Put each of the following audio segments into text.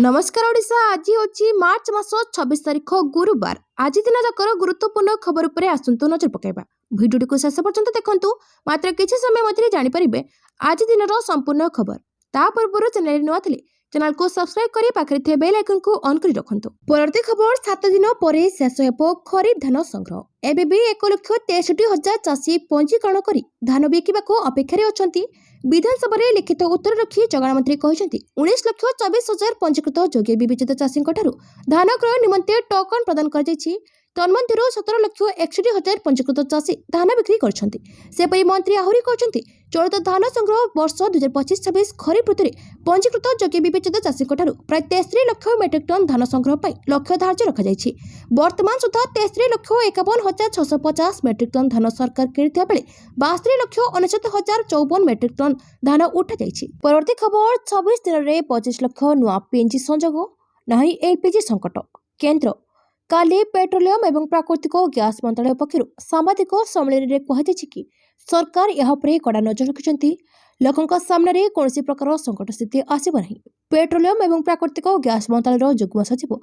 नमस्कार ओडिशा। आज होची मार्च मास 26 तारीख गुरुवार। आज दिन जाकर गुरुत्वपूर्ण खबर उपरे आसंतु नजर पकाइबा। भिडियो को शेष पर्यंत देखंतु, मात्र किछि समय मध्य जानि परिबे आज दिन संपूर्ण खबर। ता पूर्व चैनल नुआ थिले चैनल को सब्सक्राइब करी पाखरे थे बेल आइकन को ऑन करी रखंतु। परवर्ती खबर 7 दिन परे शेष हेबो खरीफ धान संग्रह। एबे भी 1,63,000 चाषी पंजीकरण करी धान बिकिबाको अपेक्षा रे अछंती। विधानसभा रे लिखित उत्तर रखी जगन मंत्री कहते 19,24,000 पंजीकृत योग्य विवेचित चाषी धान क्रय निमंते टोकन प्रदान कर तन्मध्यरु 17,61,000 पंजीकृत चाषी धान बिक्री करछंती। मंत्री आहरी कहते चलित धान संग्रह वर्ष 2025-26 खरीफ ऋतु में पंजीकृत योग्य विवेचित चाषी प्राय 63 लाख मेट्रिक टन धान संग्रह पर लक्ष्य धार्य रखा जायछि। वर्तमान सुधा 63,51,650 मेट्रिक टन धान सरकार किणिथिबा बेले 62,69,054 मेट्रिक टन धान उठा जायछि। परवर्ती खबर 26 दिन में 25 लाख नुआ पीएनजी संजोग नहीं एलपीजी संकट। केंद्र काली पेट्रोलियम एवं प्राकृतिक गैस मंत्रालय पक्षर सांबादिक सम्मेलन में कहुछि कि सरकार यह कड़ा नजर रखिछंती। लोकों सामने कौन प्रकार संकट स्थिति आसब नहीं। पेट्रोलियम एवं प्राकृतिक गैस मंत्रालय जुग्म सचिव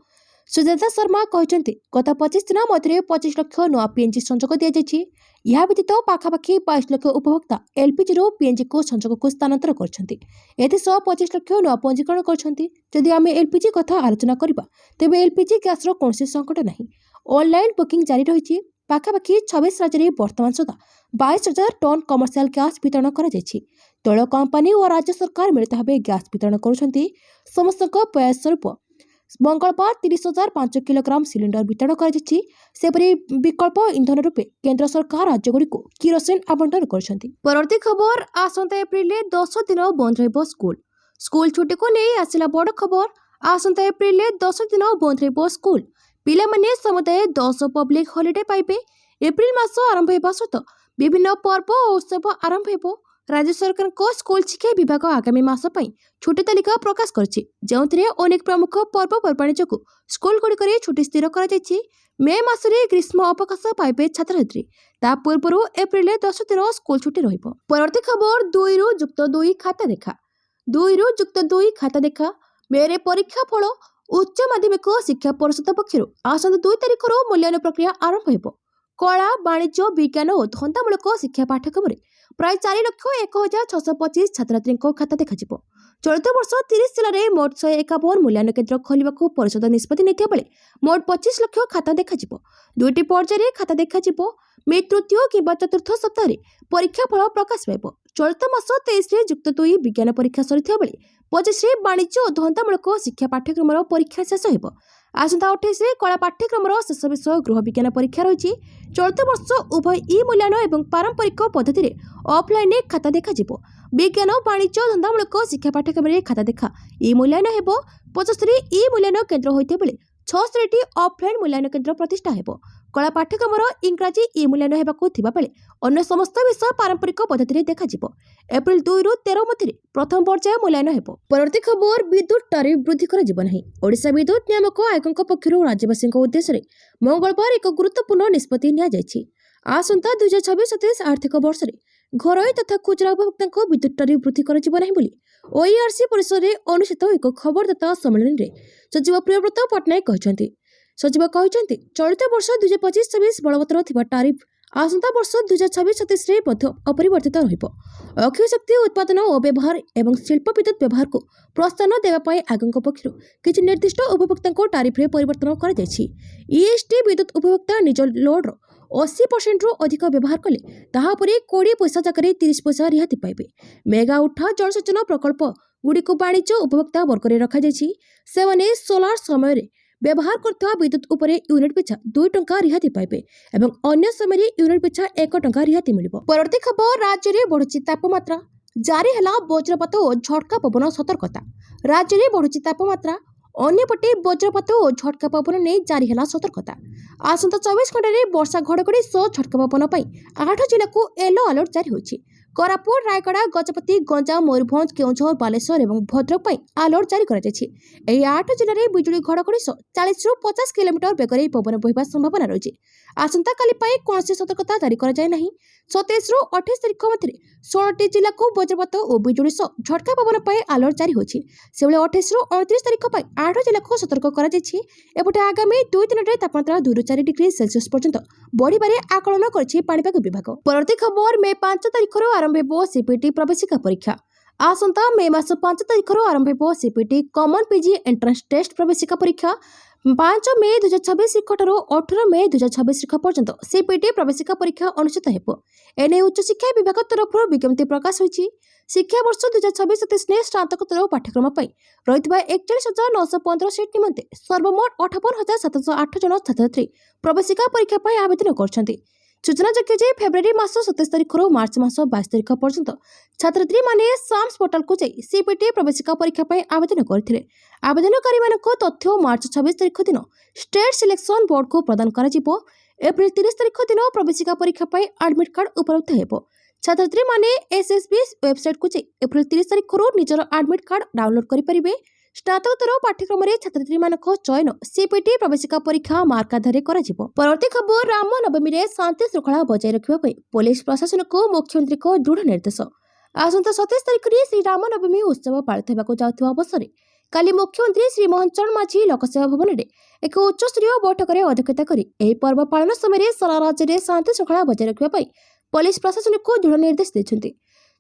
सुजाता शर्मा कहते गत 25 दिन मध्य 25 लाख नुआ पीएनजी संजोग दि जाइछि। यह व्यतीत पाखापाखि 22 लाख उपभोक्ता एलपीजी रो पीएनजी को संजोग को स्थानांतर करछंती। एथिसह 25 लाख नुआ पंजीकरण करछंती। जदि आमे एलपीजी कथा आलोचना करबा तेबे एलपीजी गैस रो कौन संकट नहीं। ऑनलाइन बुकिंग जारी रही। पाखापाखि 26 राज्य में वर्तमान सुधा 22,000 टन कमर्शियल गैस वितरण कर तैल कंपानी और राज्य सरकार मिलित भाव गैस वितरण करुछंती। समस्त प्रयास स्वरूप मंगलवार 30,005 किलोग्राम सिलिंडर वितरण कर विकल्प इंधन रूपे केंद्र सरकार राज्यगुड़ी को किरोसिन आवंटन करछंती। परवर्ती खबर आसंता एप्रिल 10 दिन बंद रहिबो स्कूल छुट्टी को नहीं आसिला बड़ खबर। आसंता एप्रिल 10 दिन बंद रहिबो स्कूल। पिला माने समुदाय 10 पब्लिक हॉलिडे पाइबे। एप्रिल मास आरंभ हेबा सहित विभिन्न पर्व और उत्सव आरंभ हेबो। राज्य सरकार को स्कूल शिक्षा विभाग आगामी मास पई छुट्टी तालिका प्रकाश करछि, जेउथिरे अनेक प्रमुख पर्वपर्वाणी जोगु स्कूल गुड़िकरे छुट्टी स्थिर करा जायछि। मे मासरे ग्रीष्म अवकाश पाइबे छात्र छात्री। ता पूर्व एप्रिल 10 दिन स्कूल छुट्टी रहिबो। परवर्ती खबर 2 रु युक्त 2 खाता देखा। 2 रु युक्त 2 खाता देखा। मेरे परीक्षा फल उच्च माध्यमिक शिक्षा परिषद पक्षर आसंता 2 तारिख मूल्यांकन प्रक्रिया आरंभ हेबो। कला वाणिज्य विज्ञान और धंदामूलक शिक्षा पाठ्यक्रम प्राय 4,01,625 छात्री खाता देखा। चलित वर्ष 30 जिले में मोट 151 मूल्यांकन केन्द्र खोलने को परिषद निष्पत्ति नहीं बेले मोट 25 लाख खाता देखा। 2टी पर्यायर खाता देखा। मे तृतीय कि चतुर्थ सप्ताह परीक्षा फल प्रकाश पाइब। चलित मास 23 युक्त 2 विज्ञान परीक्षा सरी बेले 25 वाणिज्य और धंदामूलक शिक्षा पाठ्यक्रम परीक्षा शेष हो। आसंता 28 कला पाठ्यक्रम शेष विषय गृह विज्ञान परीक्षा रही। चलित वर्ष उभय ई मूल्यांकन और पारंपरिक पद्धति ऑफलाइन खाता देखा। विज्ञान वाणिज्य धंदामूलक शिक्षा पाठ्यक्रम खाता देखा ई मूल्यांकन हेबो। 75 ई मूल्यांकन केन्द्र होते बेले 66 ऑफलाइन मूल्यांकन केन्द्र प्रतिष्ठा हेबो। कला पाठ्यक्रम इंग्राजी ई मूल्यांकन हेबाकु थिबा बेले अन्य समस्त विषय पारंपरिक पद्धति देखा। एप्रिल 2 रु 13 मध्य प्रथम पर्याय मूल्यांकन हेबो। परवर्ती खबर विद्युत टारिफ वृद्धि कर जीवन नहीं। ओडिशा विद्युत नियामक आयोग पक्षर राज्यवासी उद्देश्य मंगलवार एक गुरुत्वपूर्ण निष्पत्ति निया जायछि। आसंता 2026-27 आर्थिक वर्ष में घरोई तथा खुचरा उपभोक्ता विद्युत टारिफ वृद्धि कर जीवन नहीं बोली ओईआरसी परिसर में अनुष्ठित एक खबरदाता सम्मेलन में सचिव प्रियव्रत पट्टनायक कहते। सचिव कहते चलित वर्ष 2025-26 बलवत्तर थिबा टारिफ आसंता वर्ष 2026-27 अपरिवर्तित रहिबो। अक्षय शक्ति उत्पादन और व्यवहार एवं शिल्प विद्युत व्यवहार को प्रोत्साहन देवाई आयोग पक्षर किसी निर्दिष्ट उपभोक्ता टारिफ परिवर्तन कर ईएसटी विद्युत उपभोक्ता निज लोड 80% रु अधिक व्यवहार कले ताहापरे 20 पैसा जगह 30 पैसा रिहाती पाइबे। मेगा उठा जलसेचन प्रकल्प गुड़ी को वाणिज्य उपभोक्ता वर्ग में रखा जायछि। सेमाने सोलार समय व्यवहार करथवा विद्युत उपरे यूनिट पिछा 2 टंका रिहाती पाइबे एवं अन्य समय यूनिट पिछा 1 टंका रिहाती मिलिबो। परवर्ती खबर राज्य में बढ़ुची तापमात्रा जारी है। वज्रपात और झटका पवन सतर्कता। राज्य में बढ़ुची तापमात्रा अन्यपटे वज्रपात और झटका पवन नहीं जारी है सतर्कता। आसंता 24 घंटे में वर्षा घड़घड़ी सह झटका पवन 8 जिला को येलो अलर्ट जारी होइछि। कोरापुट रायगड़ा गजपति गंजाम मयूरभंज केउझर बालेश्वर और भद्रक अलर्ट जारी कर 8 जिले में बिजुली घड़घड़ी 40 रु 50 किलोमीटर बेगर पवन बहिबा संभावना रही। आसंता काली कौन सतर्कता जारी कर जाए नहीं। 27 ରୁ 28 ତାରିଖ ମଧ୍ୟରେ 16ଟି ଜିଲ୍ଲାକୁ ବଜ୍ରପାତ ଓ ବିଜୁଳି ସହ ଝଟକା ପବନ ପାଇଁ ଆଲର୍ଟ ଜାରି ହୋଇଛି। ସେଭଳି 28 ରୁ 29 ତାରିଖ ପାଇଁ 8 ଜିଲ୍ଲାକୁ ସତର୍କ କରାଯାଇଛି। ଏପଟେ ଆଗାମୀ 2 ଦିନରେ ତାପମାତ୍ରା 2 ରୁ 4 ଡିଗ୍ରୀ ସେଲସିୟସ ପର୍ଯ୍ୟନ୍ତ ବଢ଼ିବାରେ ଆକଳନ କରିଛି ପାଣିପାଗ ବିଭାଗ। ପରବର୍ତ୍ତୀ ଖବର ମେ 5 ତାରିଖରୁ ଆରମ୍ଭ ହେବ ସିପିଟି ପ୍ରବେଶିକା ପରୀକ୍ଷା। ଆସନ୍ତା ମେ ମାସ 5 ତାରିଖରୁ ଆରମ୍ଭ ହେବ CPT common PG entrance test ପ୍ରବେଶିକା ପରୀକ୍ଷା। 5 ମେ 2026 ତାରିଖଠାରୁ 18 ମେ 2026 ତାରିଖ ପର୍ଯ୍ୟନ୍ତ ସିପିଟି ପ୍ରବେଶିକା ପରୀକ୍ଷା ଅନୁଷ୍ଠିତ ହେବ। ଏନେଇ ଉଚ୍ଚଶିକ୍ଷା ବିଭାଗ ତରଫରୁ ବିଜ୍ଞପ୍ତି ପ୍ରକାଶ ହୋଇଛି। ଶିକ୍ଷାବର୍ଷ 2026-27 ସ୍ନାତକୋତ୍ତର ପାଠ୍ୟକ୍ରମ ପାଇଁ ରହିଥିବା 41,915 ସିଟ୍ ନିମନ୍ତେ ସର୍ବମୋଟ 58,708 ଜଣ ଛାତ୍ରଛାତ୍ରୀ ପ୍ରବେଶିକା ପରୀକ୍ଷା ପାଇଁ ଆବେଦନ କରିଛନ୍ତି। ସୂଚନାଯୋଗ୍ୟ ଯେ ଫେବୃଆରୀ ମାସ 27 ତାରିଖରୁ ମାର୍ଚ୍ଚ ମାସ 22 ତାରିଖ ପର୍ଯ୍ୟନ୍ତ ଛାତ୍ରଛାତ୍ରୀମାନେ ସାମ୍ସ ପୋର୍ଟାଲକୁ ଯାଇ ସିପିଟି ପ୍ରବେଶିକା ପରୀକ୍ଷା ପାଇଁ ଆବେଦନ କରିଥିଲେ। ଆବେଦନକାରୀମାନଙ୍କ ତଥ୍ୟ ମାର୍ଚ୍ଚ 26 ତାରିଖ ଦିନ ଷ୍ଟେଟ୍ ସିଲେକ୍ସନ ବୋର୍ଡକୁ ପ୍ରଦାନ କରାଯିବ। ଏପ୍ରିଲ 30 ତାରିଖ ଦିନ ପ୍ରବେଶିକା ପରୀକ୍ଷା ପାଇଁ ଆଡମିଟ୍ କାର୍ଡ ଉପଲବ୍ଧ ହେବ। ଛାତ୍ରଛାତ୍ରୀମାନେ ଏସ୍ଏସ୍ବି ୱେବସାଇଟ୍କୁ ଯାଇ ଏପ୍ରିଲ 30 ତାରିଖରୁ ନିଜର ଆଡମିଟ୍ କାର୍ଡ ଡାଉନଲୋଡ୍ କରିପାରିବେ। ସ୍ନାତକୋତ୍ତର ପାଠ୍ୟକ୍ରମରେ ଛାତ୍ରଛାତ୍ରୀମାନଙ୍କ ଚୟନ ସିପିଟି ପ୍ରବେଶିକା ପରୀକ୍ଷା ମାର୍କ ଆଧାରରେ କରାଯିବ। ପରବର୍ତ୍ତୀ ଖବର ରାମ ନବମୀରେ ଶାନ୍ତି ଶୃଙ୍ଖଳା ବଜାୟ ରଖିବା ପାଇଁ ପୋଲିସ ପ୍ରଶାସନକୁ ମୁଖ୍ୟମନ୍ତ୍ରୀଙ୍କ ଦୃଢ଼ ନିର୍ଦ୍ଦେଶ। ଆସନ୍ତା 27 ତାରିଖରେ ଶ୍ରୀରାମ ନବମୀ ଉତ୍ସବ ପାଳିତ ହେବାକୁ ଯାଉଥିବା ଅବସରରେ କାଲି ମୁଖ୍ୟମନ୍ତ୍ରୀ ଶ୍ରୀ ମୋହନ ଚରଣ ମାଝୀ ଲୋକସେବା ଭବନରେ ଏକ ଉଚ୍ଚସ୍ତରୀୟ ବୈଠକରେ ଅଧ୍ୟକ୍ଷତା କରି ଏହି ପର୍ବ ପାଳନ ସମୟରେ ସାରା ରାଜ୍ୟରେ ଶାନ୍ତି ଶୃଙ୍ଖଳା ବଜାୟ ରଖିବା ପାଇଁ ପୋଲିସ ପ୍ରଶାସନକୁ ଦୃଢ଼ ନିର୍ଦ୍ଦେଶ ଦେଇଛନ୍ତି।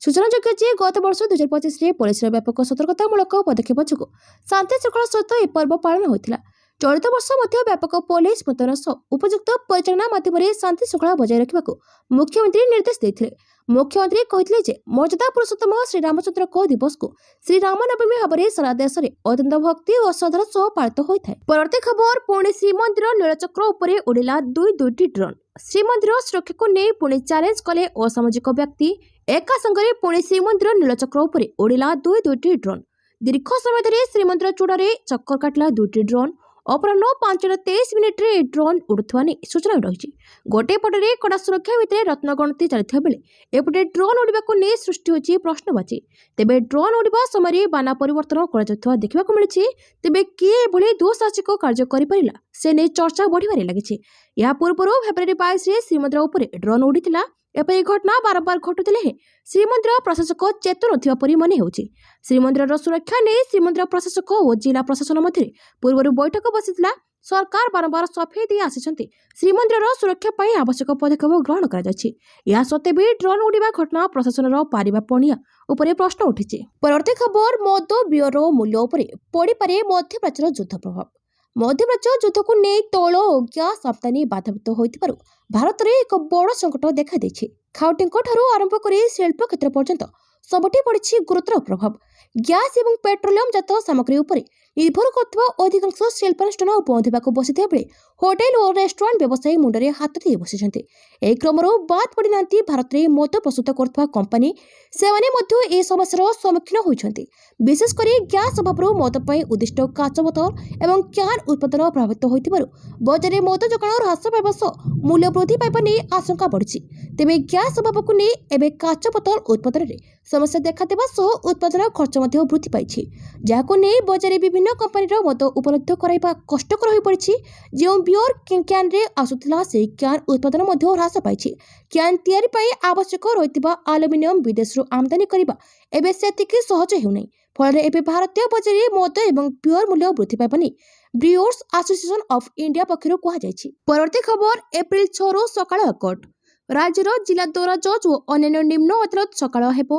ସୂଚନାଯୋଗ୍ୟ ଯେ ଗତ ବର୍ଷ 2025ରେ ପୋଲିସର ବ୍ୟାପକ ସତର୍କତାମୂଳକ ପଦକ୍ଷେପ ଯୋଗୁଁ ଶାନ୍ତି ଶୃଙ୍ଖଳା ସହିତ ଏହି ପର୍ବ ପାଳନ ହୋଇଥିଲା। ଚଳିତ ବର୍ଷ ମଧ୍ୟ ବ୍ୟାପକ ପୋଲିସ ମୁତୟନ ସହ ଉପଯୁକ୍ତ ପରିଚାଳନା ମାଧ୍ୟମରେ ଶାନ୍ତି ଶୃଙ୍ଖଳା ବଜାୟ ରଖିବାକୁ ମୁଖ୍ୟମନ୍ତ୍ରୀ ନିର୍ଦ୍ଦେଶ ଦେଇଥିଲେ। ମୁଖ୍ୟମନ୍ତ୍ରୀ କହିଥିଲେ ଯେ ମର୍ଯ୍ୟାଦା ପୁରୁଷୋତ୍ତମ ଶ୍ରୀରାମଚନ୍ଦ୍ରଙ୍କ ଦିବସକୁ ଶ୍ରୀରାମ ନବମୀ ଭାବରେ ସାରା ଦେଶରେ ଅତ୍ୟନ୍ତ ଭକ୍ତି ଓ ଶ୍ରଦ୍ଧାର ସହ ପାଳିତ ହୋଇଥାଏ। ପରବର୍ତ୍ତୀ ଖବର ପୁଣି ଶ୍ରୀମନ୍ଦିର ନୀଳଚକ୍ର ଉପରେ ଉଡ଼ିଲା ଦୁଇଟି ଡ୍ରୋନ୍। ଶ୍ରୀମନ୍ଦିର ସୁରକ୍ଷାକୁ ନେଇ ପୁଣି ଚ୍ୟାଲେଞ୍ଜ କଲେ ଅସାମାଜିକ ବ୍ୟକ୍ତି। ଏକା ସାଙ୍ଗରେ ପୁଣି ଶ୍ରୀମନ୍ଦିର ନୀଳଚକ୍ର ଉପରେ ଉଡ଼ିଲା ଦୁଇଟି ଡ୍ରୋନ୍। ଦୀର୍ଘ ସମୟ ଧରି ଶ୍ରୀମନ୍ଦିର ଚୂଡ଼ାରେ ଚକ୍କର କାଟିଲା ଦୁଇଟି ଡ୍ରୋନ୍। ଅପରାହ୍ନ 5:23 ଏହି ଡ୍ରୋନ୍ ଉଡ଼ୁଥିବା ନେଇ ସୂଚନା ରହିଛି। ଗୋଟିଏ ପଟରେ କଡ଼ା ସୁରକ୍ଷା ଭିତରେ ରତ୍ନ ଗଣତି ଚାଲିଥିବା ବେଳେ ଏପଟେ ଡ୍ରୋନ୍ ଉଡ଼ିବାକୁ ନେଇ ସୃଷ୍ଟି ହୋଇଛି ପ୍ରଶ୍ନବାଚୀ। ତେବେ ଡ୍ରୋନ୍ ଉଡ଼ିବା ସମୟରେ ବାନା ପରିବର୍ତ୍ତନ କରାଯାଉଥିବା ଦେଖିବାକୁ ମିଳିଛି। ତେବେ କିଏ ଏଭଳି ଦୁଃସାହସିକ କାର୍ଯ୍ୟ କରିପାରିଲା ସେ ନେଇ ଚର୍ଚ୍ଚା ବଢ଼ିବାରେ ଲାଗିଛି। ଏହା ପୂର୍ବରୁ ଫେବୃଆରୀ 22ରେ ଶ୍ରୀମନ୍ଦିର ଉପରେ ଡ୍ରୋନ୍ ଉଡ଼ିଥିଲା। ଏପରି ଘଟଣା ବାରମ୍ବାର ଘଟୁଥିଲେ ହେଁ ଶ୍ରୀମନ୍ଦିର ପ୍ରଶାସକ ଚେତୁ ନଥିବା ପରି ମନେ ହେଉଛି। ଶ୍ରୀମନ୍ଦିରର ସୁରକ୍ଷା ନେଇ ଶ୍ରୀମନ୍ଦିର ପ୍ରଶାସକ ଓ ଜିଲ୍ଲା ପ୍ରଶାସନ ମଧ୍ୟରେ ପୂର୍ବରୁ ବୈଠକ ବସିଥିଲା। ସରକାର ବାରମ୍ବାର ସଫେଇ ଦେଇ ଆସିଛନ୍ତି ଶ୍ରୀମନ୍ଦିରର ସୁରକ୍ଷା ପାଇଁ ଆବଶ୍ୟକ ପଦକ୍ଷେପ ଗ୍ରହଣ କରାଯାଉଛି। ଏହା ସତ୍ତ୍ୱେ ବି ଡ୍ରୋନ୍ ଉଡ଼ିବା ଘଟଣା ପ୍ରଶାସନର ପାରିବା ପଣିଆ ଉପରେ ପ୍ରଶ୍ନ ଉଠିଛି। ପରବର୍ତ୍ତୀ ଖବର ମଦ ବିୟର ମୂଲ୍ୟ ଉପରେ ପଡ଼ିପାରେ ମଧ୍ୟପ୍ରାଚ୍ୟର ଯୁଦ୍ଧ ପ୍ରଭାବ। ମଧ୍ୟପ୍ରାଚ୍ୟ ଯୁଦ୍ଧକୁ ନେଇ ତୈଳ ଓ ଗ୍ୟାସ୍ ରପ୍ତାନୀ ବାଧାପ୍ରାପ୍ତ ହୋଇଥିବାରୁ ଭାରତରେ ଏକ ବଡ଼ ସଂକଟ ଦେଖାଦେଇଛି। ଖାଉଟିଙ୍କ ଠାରୁ ଆରମ୍ଭ କରି ଶିଳ୍ପ କ୍ଷେତ୍ର ପର୍ଯ୍ୟନ୍ତ ସବୁଠି ପଡ଼ିଛି ଗୁରୁତର ପ୍ରଭାବ। ଗ୍ୟାସ୍ ଏବଂ ପେଟ୍ରୋଲିୟମ ଜାତ ସାମଗ୍ରୀ ଉପରେ ନିର୍ଭର କରୁଥିବା ଅଧିକାଂଶ ଶିଳ୍ପାନୁଷ୍ଠାନ ବନ୍ଦ ହେବାକୁ ବସିଥିବା ବେଳେ ହୋଟେଲ ଓ ରେଷ୍ଟୁରାଣ୍ଟ ବ୍ୟବସାୟୀ ମୁଣ୍ଡରେ ହାତ ଦେଇ ବସିଛନ୍ତି। ଏହି କ୍ରମରୁ ବାଦ୍ ପଡ଼ିନାହାନ୍ତି ଭାରତରେ ମଦ ପ୍ରସ୍ତୁତ କରୁଥିବା କମ୍ପାନୀ। ସେମାନେ ମଧ୍ୟ ଏହି ସମସ୍ୟାର ସମ୍ମୁଖୀନ ହୋଇଛନ୍ତି। ବିଶେଷ କରି ଗ୍ୟାସ୍ ଅଭାବରୁ ମଦ ପାଇଁ ଉଦ୍ଦିଷ୍ଟ କାଚ ବୋତଲ ଏବଂ କ୍ୟାନ୍ ଉତ୍ପାଦନ ପ୍ରଭାବିତ ହୋଇଥିବାରୁ ବଜାରରେ ମଦ ଯୋଗାଣ ହ୍ରାସ ପାଇବା ସହ ମୂଲ୍ୟ ବୃଦ୍ଧି ପାଇବା ନେଇ ଆଶଙ୍କା ବଢ଼ିଛି। ତେବେ ଗ୍ୟାସ୍ ଅଭାବକୁ ନେଇ ଏବେ କାଚ ବୋତଲ ଉତ୍ପାଦନରେ ସମସ୍ୟା ଦେଖାଦେବା ସହ ଉତ୍ପାଦନ ଖର୍ଚ୍ଚ ମଧ୍ୟ ବୃଦ୍ଧି ପାଇଛି, ଯାହାକୁ ନେଇ ବଜାରରେ ବିଭିନ୍ନ କମ୍ପାନୀର ମଦ ଉପଲବ୍ଧ କରାଇବା କଷ୍ଟକର ହୋଇପଡ଼ିଛି। ଯେଉଁ ବିୟର କ୍ୟାନ୍ରେ ଆସୁଥିଲା ସେହି କ୍ୟାନ୍ ଉତ୍ପାଦନ ମଧ୍ୟ ହ୍ରାସ ପାଇଛି। କ୍ୟାନ୍ ତିଆରି ପାଇଁ ଆବଶ୍ୟକ ରହିଥିବା ଆଲୁମିନିୟମ ବିଦେଶରୁ ଆମଦାନୀ କରିବା ଏବେ ସେତିକି ସହଜ ହେଉନାହିଁ। ଫଳରେ ଏବେ ଭାରତୀୟ ବଜାରରେ ମଦ ଏବଂ ବିୟର ମୂଲ୍ୟ ବୃଦ୍ଧି ପାଇବା ନେଇ ବ୍ରିୱର୍ସ ଆସୋସିଏସନ ଅଫ୍ ଇଣ୍ଡିଆ ପକ୍ଷରୁ କୁହାଯାଇଛି। ପରବର୍ତ୍ତୀ ଖବର ଏପ୍ରିଲ 6ରୁ ସକାଳ କୋର୍ଟ। ରାଜ୍ୟର ଜିଲ୍ଲା ଦୌରା ଜଜ୍ ଓ ଅନ୍ୟାନ୍ୟ ନିମ୍ନ ଅଦାଲତ ସକାଳ ହେବ।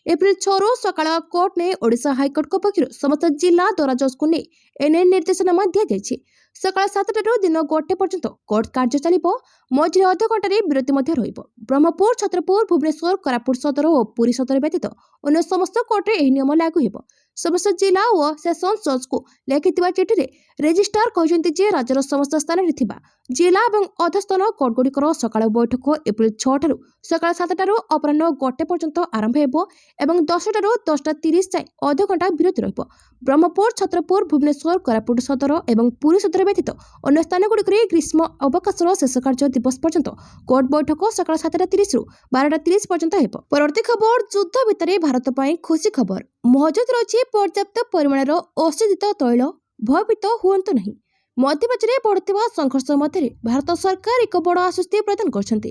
ଏପ୍ରିଲ 6ରୁ ସକାଳ କୋର୍ଟ ନେଇ ଓଡ଼ିଶା ହାଇକୋର୍ଟଙ୍କ ପକ୍ଷରୁ ସମସ୍ତ ଜିଲ୍ଲା ଦୌରା ଜଜ୍ଙ୍କୁ ନେଇ ଏନେଇ ନିର୍ଦ୍ଦେଶନାମା ଦିଆଯାଇଛି। ସକାଳ 7ଟାରୁ ଦିନ 1ଟା ପର୍ଯ୍ୟନ୍ତ କୋର୍ଟ କାର୍ଯ୍ୟ ଚାଲିବ। ମଝିରେ ଅଧଘଣ୍ଟାରେ ବିରତି ମଧ୍ୟ ରହିବ। ବ୍ରହ୍ମପୁର, ଛତ୍ରପୁର, ଭୁବନେଶ୍ୱର, କୋରାପୁଟ ସଦର ଓ ପୁରୀ ସଦର ବ୍ୟତୀତ ଅନ୍ୟ ସମସ୍ତ କୋର୍ଟରେ ଏହି ନିୟମ ଲାଗୁ ହେବ। ସମସ୍ତ ଜିଲ୍ଲା ଓ ସେସନ୍ସ ଜଜ୍ଙ୍କୁ ଲେଖିଥିବା ଚିଠିରେ ରେଜିଷ୍ଟ୍ରାର କହିଛନ୍ତି ଯେ ରାଜ୍ୟର ସମସ୍ତ ସ୍ଥାନରେ ଥିବା ଜିଲ୍ଲା ଏବଂ ଅଧସ୍ତନ କୋର୍ଟଗୁଡ଼ିକର ସକାଳ ବୈଠକ ଏପ୍ରିଲ 6ଠାରୁ ସକାଳ 7ଟାରୁ ଅପରାହ୍ନ 1ଟା ପର୍ଯ୍ୟନ୍ତ ଆରମ୍ଭ ହେବ ଏବଂ 10ଟାରୁ 10:30 ଯାଏଁ ଅଧଘଣ୍ଟା ବିରତି ରହିବ। ବ୍ରହ୍ମପୁର, ଛତ୍ରପୁର, ଭୁବନେଶ୍ୱର, କୋରାପୁଟ ସଦର ଏବଂ ପୁରୀ ସଦର ବ୍ୟତୀତ ଅନ୍ୟ ସ୍ଥାନଗୁଡ଼ିକରେ ଗ୍ରୀଷ୍ମ ଅବକାଶର ଶେଷ କାର୍ଯ୍ୟ ଦିବସ ପର୍ଯ୍ୟନ୍ତ କୋର୍ଟ ବୈଠକ ସକାଳ 7:30ରୁ 12:30 ପର୍ଯ୍ୟନ୍ତ ହେବ। ପରବର୍ତ୍ତୀ ଖବର ଯୁଦ୍ଧ ଭିତରେ ଭାରତ ପାଇଁ ଖୁସି ଖବର। ମହଜୁଦ ରହିଛି ପର୍ଯ୍ୟାପ୍ତ ପରିମାଣର ଅଶୋଧିତ ତୈଳ। ଭୟଭୀତ ହୁଅନ୍ତୁ ନାହିଁ। ମଧ୍ୟପ୍ରାଚ୍ୟରେ ବଢ଼ୁଥିବା ସଂଘର୍ଷ ମଧ୍ୟରେ ଭାରତ ସରକାର ଏକ ବଡ଼ ଆଶ୍ୱସ୍ତି ପ୍ରଦାନ କରିଛନ୍ତି।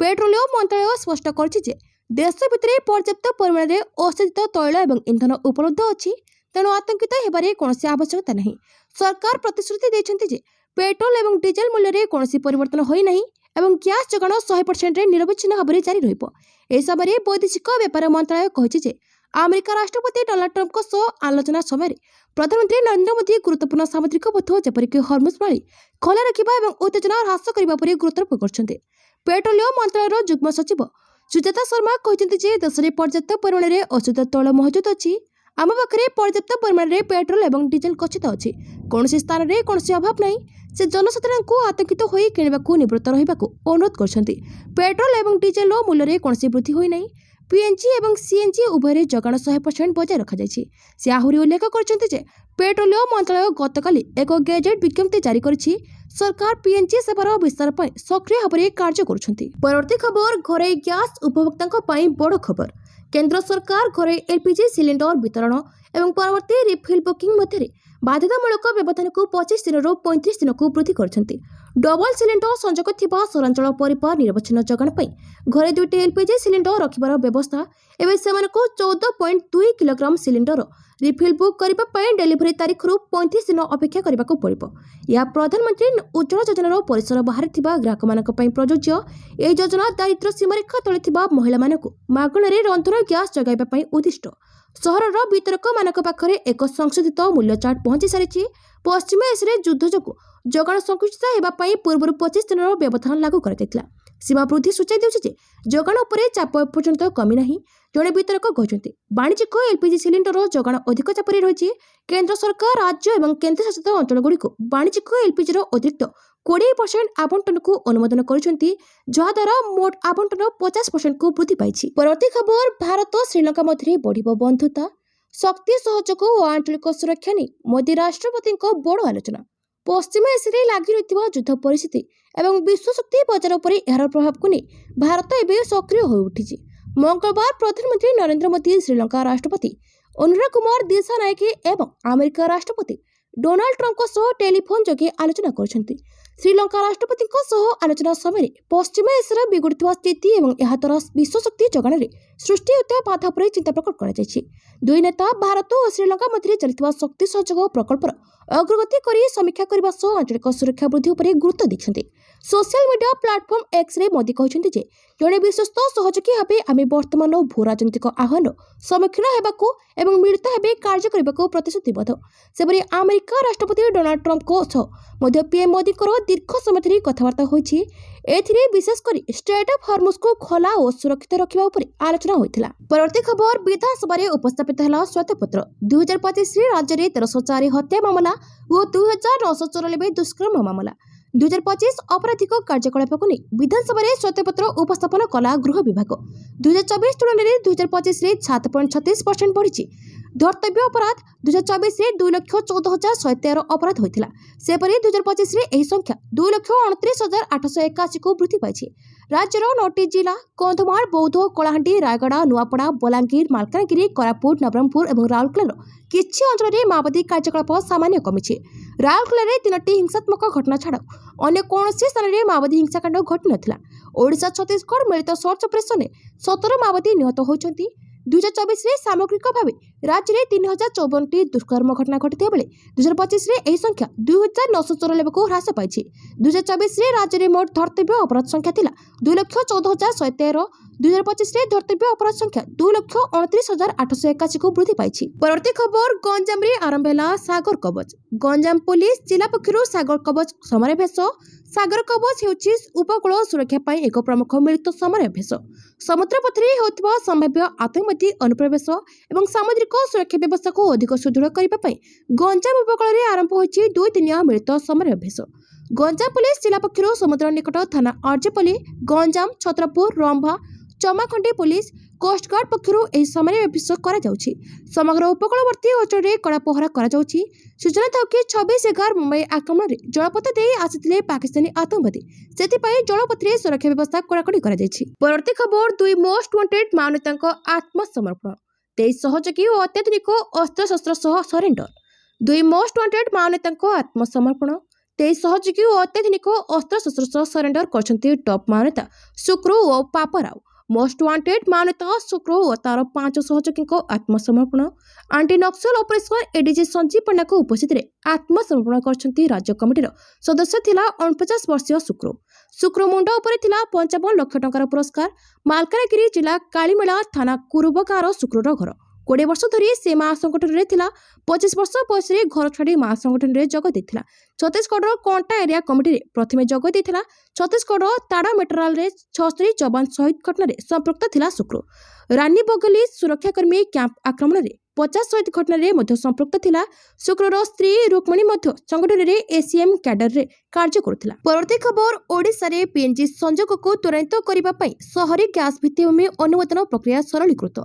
पेट्रोलियम मंत्रालय स्पष्ट कर देश भितर पर्याप्त परिमाण में अशोधित तैल और इंधन उपलब्ध अच्छी, तेणु आतंकित होबार कौन आवश्यकता नहीं। सरकार प्रतिश्रुति देते पेट्रोल और डीजेल मूल्य में कौन परिवर्तन होना और गैस जगाण 100% निरवच्छिन्न भाव में जारी रही समय वैदेशिक व्यापार मंत्रालय कही अमेरिका राष्ट्रपति डोनाल्ड ट्रंप आलोचना समय प्रधानमंत्री नरेंद्र मोदी गुरुत्वपूर्ण सामुद्रिक पथ जेपरिक हॉर्मुज प्रणाली खोला रखा और उत्तेजना ह्रास करने पर गुरुत्वारोप कर पेट्रोलियम मंत्रालय युग्म सचिव सुजाता शर्मा कहते देश में पर्याप्त परिमाण में अशुद्ध तैल मौजूद अच्छी, आम पाखे पर्याप्त परिमाण में पेट्रोल और डीजेल कथित अच्छी, कौन स्थान में कौन अभाव नहीं। से जनसाधारण को आतंकित हो किणवाक निवृत्त रहा अनुरोध कर पेट्रोल और डीजेल मूल्य में कौन वृद्धि होना। पीएनजी और सीएनजी उभय जगाण 100% बजाय रखा। से आहरी उल्लेख कर पेट्रोलियम मंत्रालय गतकाली एक गैजेट विज्ञप्ति जारी करिछि। सरकार पीएनजी सेवार विस्तार पर सक्रिय भाव में कार्य करुछन्ति। परवर्ती खबर घरे गैस उपभोक्तांको पई बड़ खबर। केंद्र सरकार घरे एलपीजी सिलिंडर वितरण और परवर्ती रिफिल बुकिंग मध्य बाध्यतामूलक व्यवधान को 25 दिन 35 दिन को वृद्धि करछन्ति। डबल सिलिंडर संजोग थिबा सहरांचल परिवार निरवच्छिन्न जगाण पई घरे 2टी एलपीजी सिलिंडर रखिबार व्यवस्था एवं सेमानकु 14.2 किलोग्राम सिलिंडर रिफिल बुक करबा पई डेलीवरी तारीख रु 35 दिन अपेक्षा करबाको पड़िबो। या प्रधानमंत्री उज्ज्वला योजनार परिसर बाहर थिबा ग्राहक मानक पई प्रयोज्य। एही योजना दारिद्र्य सीमारेखा तले थिबा महिला मानकु मागणारे रंधन गैस जगाइबा पई उद्दिष्ट। सहरर वितरक मानक पाखरे एक संशोधित मूल्य चार्ट पहुंची सारी। पश्चिम एशिया युद्ध जो जगाण संकुचित होगापी पूर्व 25 दिन व्यवधान लागू कर सीमा वृद्धि सूचाई देउछि जगाण उपरे चाप एपर्यंत कमी नहीं। जड़े वितरक कहते वाणिज्यिक एलपीजी सिलिंडर जगाण अधिक चाप रही। केंद्र सरकार राज्य और केन्द्रशासित अंचलगुड़िक वाणिज्यिक एलपीजी अतिरिक्त 20% आवंटन को अनुमोदन करछन्ति, जहाद्वारा मोट आवंटन 50% को वृद्धि पाइछि। परवर्ती खबर भारत श्रीलंका मध्य बढ़िबो बंधुता, शक्ति सहयोग और आंचलिक सुरक्षा नहीं मोदी राष्ट्रपति बड़ आलोचना। पश्चिम एशिया लगी रही युद्ध परिस्थिति और विश्व शक्ति बजार पर यार प्रभाव को नहीं भारत एवं सक्रिय हो उठी। मंगलवार प्रधानमंत्री नरेंद्र मोदी श्रीलंका राष्ट्रपति अनुराग कुमार दिशानायके एवं अमेरिका राष्ट्रपति डोनाल्ड ट्रंप टेलीफोन जोगे आलोचना कर श्रीलंका राष्ट्रपति आलोचना समय पश्चिम एशिया बिगुड़ुवा स्थिति और याद्वारा विश्व शक्ति जगाण में सृष्टि होता बाधा पर चिंता प्रकट कर दुई नेता भारत और श्रीलंका मध्य चलता शक्ति सहयोग प्रकल्पर अग्रगति कर समीक्षा करने आंचलिक सुरक्षा वृद्धि पर गुरुत्व देते। Social media platform X ray Modi कहते जड़े विश्वस्त सहयोगी भाव आम बर्तमान भू राजनीतिक आह्वान सम्मुखीन होगा मिलित भाव कार्य करने को प्रतिश्रुतिबद्ध। सेपरि अमेरिका राष्ट्रपति डोनाल्ड ट्रंप पीएम मोदी दीर्घ समय धरी कथबार्ता होती। विशेषकर स्ट्रेट ऑफ हॉर्मुज को खोला और सुरक्षित रखा आलोचना होता। परवर्ती खबर विधानसभा उपस्थापित है श्वेतपत्र। 2025 राज्य में 1304 हत्या मामला और 2994 दुष्कर्म मामला 2025 आपराधिक कार्यकलाप को नहीं विधानसभा श्वेतपत्र उपस्थापन कला गृह विभाग। 2024 तुलन में 2025 7.36% बढ़ी। धर्तव्य अपराध 2024 2,14,113 अपराध होता। सेपरि 2025 यह संख्या 2,29,881 को वृद्धि पाई। राज्यर 9टी जिला कंधमाल, बौद्ध, कलाहांडी, रायगड़ा, नुआपड़ा, बलांगीर, मालकानगिरी, कोरापुट, नवरंगपुर और राउरकेलार किछि अंचल में माओवादी कार्यकलाप सामान्य कमी। राउरकेलार 3टी हिंसात्मक घटना छाड़ अन्य कौन स्थान में माओवादी हिंसाकांड घटी नथिला। ओडिशा छत्तीसगढ़ मिलित सर्च ऑपरेशन 17 माओवादी निहत होती। 2024 सामग्रिक भाव राज्य में 3054टी दुष्कर्म घटना घटी बेले 2025 यह संख्या 2,994 को ह्रास पाई। 2024 राज्य में मोट धर्तव्य अपराध संख्या थिला 2,14,113। 2025 धर्तव्य अपराध संख्या 2,29,881 को वृद्धि पाई। परवर्ती खबर गंजाम रे आरंभ है सागर कवच। गंजाम पुलिस जिला पक्षर सागर कवच समराभ्यास। सागर कवच होछि उपकूल सुरक्षा पाई एक प्रमुख मिलित समराभ्यास। समुद्र पथरे होतिबा संभाव्य आतंकवादी अनुप्रवेश और सामुद्रिक सुरक्षा व्यवस्था को अधिक सुदृढ़ करने पाई गंजाम उपकूल में आरंभ होछि 2 दिनिया मिलित समराभ्यास। गंजाम पुलिस जिला पक्षर समुद्र निकट थाना अर्जेपल्ली, गंजाम, छत्रपुर, रंभा, चमाखंडी पुलिस कोस्टगार्ड पक्षर यह समराभ्यास करा जाउछि। समग्र उपकूलवर्ती अंचल में कड़ा पहरा करा जाउछि। सूचना था कि 26/11 मुंबई आक्रमण में जलपथ दे आसिथिले पाकिस्तानी आतंकवादी, सेथिपाई जलपथरे सुरक्षा व्यवस्था कड़ाकड़ी करा जाइछि। परवर्ती खबर 2 मोस्ट वांटेड माओनेता आत्मसमर्पण, 23 सहयोगी और अत्याधुनिक अस्त्रशस्त्र सह सरेंडर। 2 मोस्ट वांटेड माओनेता आत्मसमर्पण, 23 ସହଯୋଗୀ ଓ ଅତ୍ୟାଧୁନିକ ଅସ୍ତ୍ରଶସ୍ତ୍ର ସହ ସରେଣ୍ଡର କରିଛନ୍ତି ଟପ୍ ମାଓନେତା ଶୁକ୍ରୁ ଓ ପାପାରାଓ। ମୋଷ୍ଟ ୱାଣ୍ଟେଡ୍ ମାଓନେତା ଶୁକ୍ରୁ ଓ ତାର 5 ସହଯୋଗୀଙ୍କ ଆତ୍ମସମର୍ପଣ। Anti Naxal operation ADG Sanjeev ପଣ୍ଡାଙ୍କ ଉପସ୍ଥିତିରେ ଆତ୍ମସମର୍ପଣ କରିଛନ୍ତି ରାଜ୍ୟ କମିଟିର ସଦସ୍ୟ ଥିଲା 49 ବର୍ଷୀୟ ଶୁକ୍ରୁ। ଶୁକ୍ରୁ ମୁଣ୍ଡ ଉପରେ ଥିଲା 55 ଲକ୍ଷ ଟଙ୍କାର ପୁରସ୍କାର। ମାଲକାନଗିରି ଜିଲ୍ଲା କାଳିମେଳା ଥାନା କୁରୁବ ଗାଁର ଶୁକ୍ରୁର ଘର। 20 ବର୍ଷ ଧରି ସେ ମା ସଂଗଠନରେ ଥିଲା। 25 ବର୍ଷ ବୟସରେ ଘର ଛାଡ଼ି ମା ସଂଗଠନରେ ଯୋଗ ଦେଇଥିଲା। ଛତିଶଗଡ଼ର କଣ୍ଟା ଏରିଆ କମିଟିରେ ପ୍ରଥମେ ଯୋଗ ଦେଇଥିଲା। ଛତିଶଗଡ଼ ତାଡ଼ା ମେଟ୍ରାଲରେ 76 ଯବାନ ଶହୀଦ ଘଟଣାରେ ସମ୍ପୃକ୍ତ ଥିଲା ଶୁକ୍ରୁ। ରାନୀ ବଗଲି ସୁରକ୍ଷାକର୍ମୀ କ୍ୟାମ୍ପ ଆକ୍ରମଣରେ 50 ଶହୀଦ ଘଟଣାରେ ମଧ୍ୟ ସମ୍ପୃକ୍ତ ଥିଲା। ଶୁକ୍ରୁର ସ୍ତ୍ରୀ ରୁକ୍ମଣୀ ମଧ୍ୟ ସଂଗଠନରେ ଏସିଏମ୍ କ୍ୟାଡରରେ କାର୍ଯ୍ୟ କରୁଥିଲା। ପରବର୍ତ୍ତୀ ଖବର, ଓଡ଼ିଶାରେ ପିଏନ୍ଜି ସଂଯୋଗକୁ ତ୍ୱରାନ୍ୱିତ କରିବା ପାଇଁ ସହରୀ ଗ୍ୟାସ୍ ଭିତ୍ତିଭୂମି ଅନୁମୋଦନ ପ୍ରକ୍ରିୟା ସରଳୀକୃତ।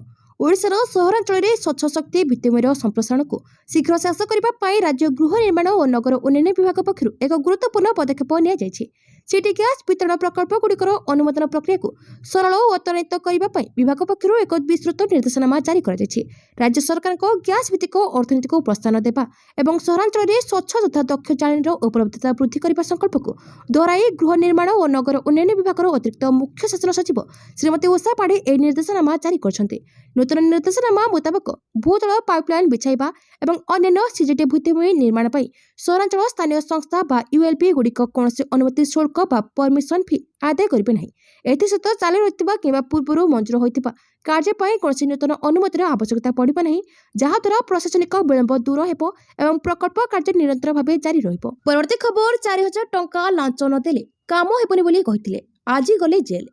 ଓଡ଼ିଶାର ସହରାଞ୍ଚଳରେ ସ୍ୱଚ୍ଛ ଶକ୍ତି ଭିତ୍ତିଭୂମିର ସମ୍ପ୍ରସାରଣକୁ ଶୀଘ୍ର ଶେଷ କରିବା ପାଇଁ ରାଜ୍ୟ ଗୃହ ନିର୍ମାଣ ଓ ନଗର ଉନ୍ନୟନ ବିଭାଗ ପକ୍ଷରୁ ଏକ ଗୁରୁତ୍ୱପୂର୍ଣ୍ଣ ପଦକ୍ଷେପ ନିଆଯାଇଛି। ସିଟି ଗ୍ୟାସ୍ ବିତରଣ ପ୍ରକଳ୍ପଗୁଡ଼ିକର ଅନୁମୋଦନ ପ୍ରକ୍ରିୟାକୁ ସରଳ ଓ ତ୍ୱରାନ୍ୱିତ କରିବା ପାଇଁ ବିଭାଗ ପକ୍ଷରୁ ଏକ ବିସ୍ତୃତ ନିର୍ଦ୍ଦେଶନାମା ଜାରି କରାଯାଇଛି। ରାଜ୍ୟ ସରକାରଙ୍କ ଗ୍ୟାସ୍ ଭିତ୍ତିକ ଅର୍ଥନୀତିକୁ ପ୍ରୋତ୍ସାହନ ଦେବା ଏବଂ ସହରାଞ୍ଚଳରେ ସ୍ୱଚ୍ଛ ତଥା ଦକ୍ଷ ଜାଳେଣୀର ଉପଲବ୍ଧତା ବୃଦ୍ଧି କରିବା ସଂକଳ୍ପକୁ ଦୋହରାଇ ଗୃହ ନିର୍ମାଣ ଓ ନଗର ଉନ୍ନୟନ ବିଭାଗର ଅତିରିକ୍ତ ମୁଖ୍ୟ ଶାସନ ସଚିବ ଶ୍ରୀମତୀ ଉଷା ପାଢ଼ୀ ଏହି ନିର୍ଦ୍ଦେଶନାମା ଜାରି କରିଛନ୍ତି। ନୂତନ ନିର୍ଦ୍ଦେଶନାମା ମୁତାବକ ଭୂତଳ ପାଇପଲାଇନ୍ ବିଛାଇବା ଏବଂ ଅନ୍ୟାନ୍ୟ ସିଜିଟି ଭିତ୍ତିଭୂମି ନିର୍ମାଣ ପାଇଁ ସହରାଞ୍ଚଳ ସ୍ଥାନୀୟ ସଂସ୍ଥା ବା ୟୁଏଲ୍ପି ଗୁଡ଼ିକ କୌଣସି ଅନୁମତି ଶୁଳ୍କ ବା ପରମିଶନ ଫି ଆଦାୟ କରିବେ ନାହିଁ। ଏଥିସହିତ ଚାଲି ରହିଥିବା କିମ୍ବା ପୂର୍ବରୁ ମଞ୍ଜୁର ହୋଇଥିବା କାର୍ଯ୍ୟ ପାଇଁ କୌଣସି ନୂତନ ଅନୁମତିର ଆବଶ୍ୟକତା ପଡ଼ିବ ନାହିଁ, ଯାହାଦ୍ୱାରା ପ୍ରଶାସନିକ ବିଳମ୍ବ ଦୂର ହେବ ଏବଂ ପ୍ରକଳ୍ପ କାର୍ଯ୍ୟ ନିରନ୍ତର ଭାବେ ଜାରି ରହିବ। ପରବର୍ତ୍ତୀ ଖବର, 4,000 ଟଙ୍କା ଲାଞ୍ଚ ନ ଦେଲେ କାମ ହେବନି ବୋଲି କହିଥିଲେ, ଆଜି ଗଲେ ଜେଲ୍।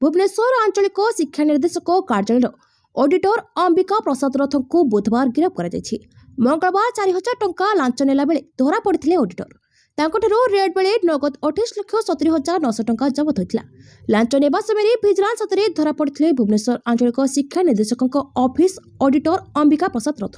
ଭୁବନେଶ୍ୱର ଆଞ୍ଚଳିକ ଶିକ୍ଷା ନିର୍ଦ୍ଦେଶକ କାର୍ଯ୍ୟାଳୟର ଅଡିଟର ଅମ୍ବିକା ପ୍ରସାଦ ରଥଙ୍କୁ ବୁଧବାର ଗିରଫ କରାଯାଇଛି। ମଙ୍ଗଳବାର 4,000 ଟଙ୍କା ଲାଞ୍ଚ ନେଲା ବେଳେ ଧରା ପଡ଼ିଥିଲେ ଅଡିଟର। ତାଙ୍କଠାରୁ ରେଡ୍ ବେଳେ ନଗଦ 28,70,900 ଟଙ୍କା ଜବତ ହୋଇଥିଲା। ଲାଞ୍ଚ ନେବା ସମୟରେ ଭିଜିଲାନ୍ସ ହାତରେ ଧରା ପଡ଼ିଥିଲେ ଭୁବନେଶ୍ୱର ଆଞ୍ଚଳିକ ଶିକ୍ଷା ନିର୍ଦ୍ଦେଶକଙ୍କ ଅଫିସ ଅଡିଟର ଅମ୍ବିକା ପ୍ରସାଦ ରଥ।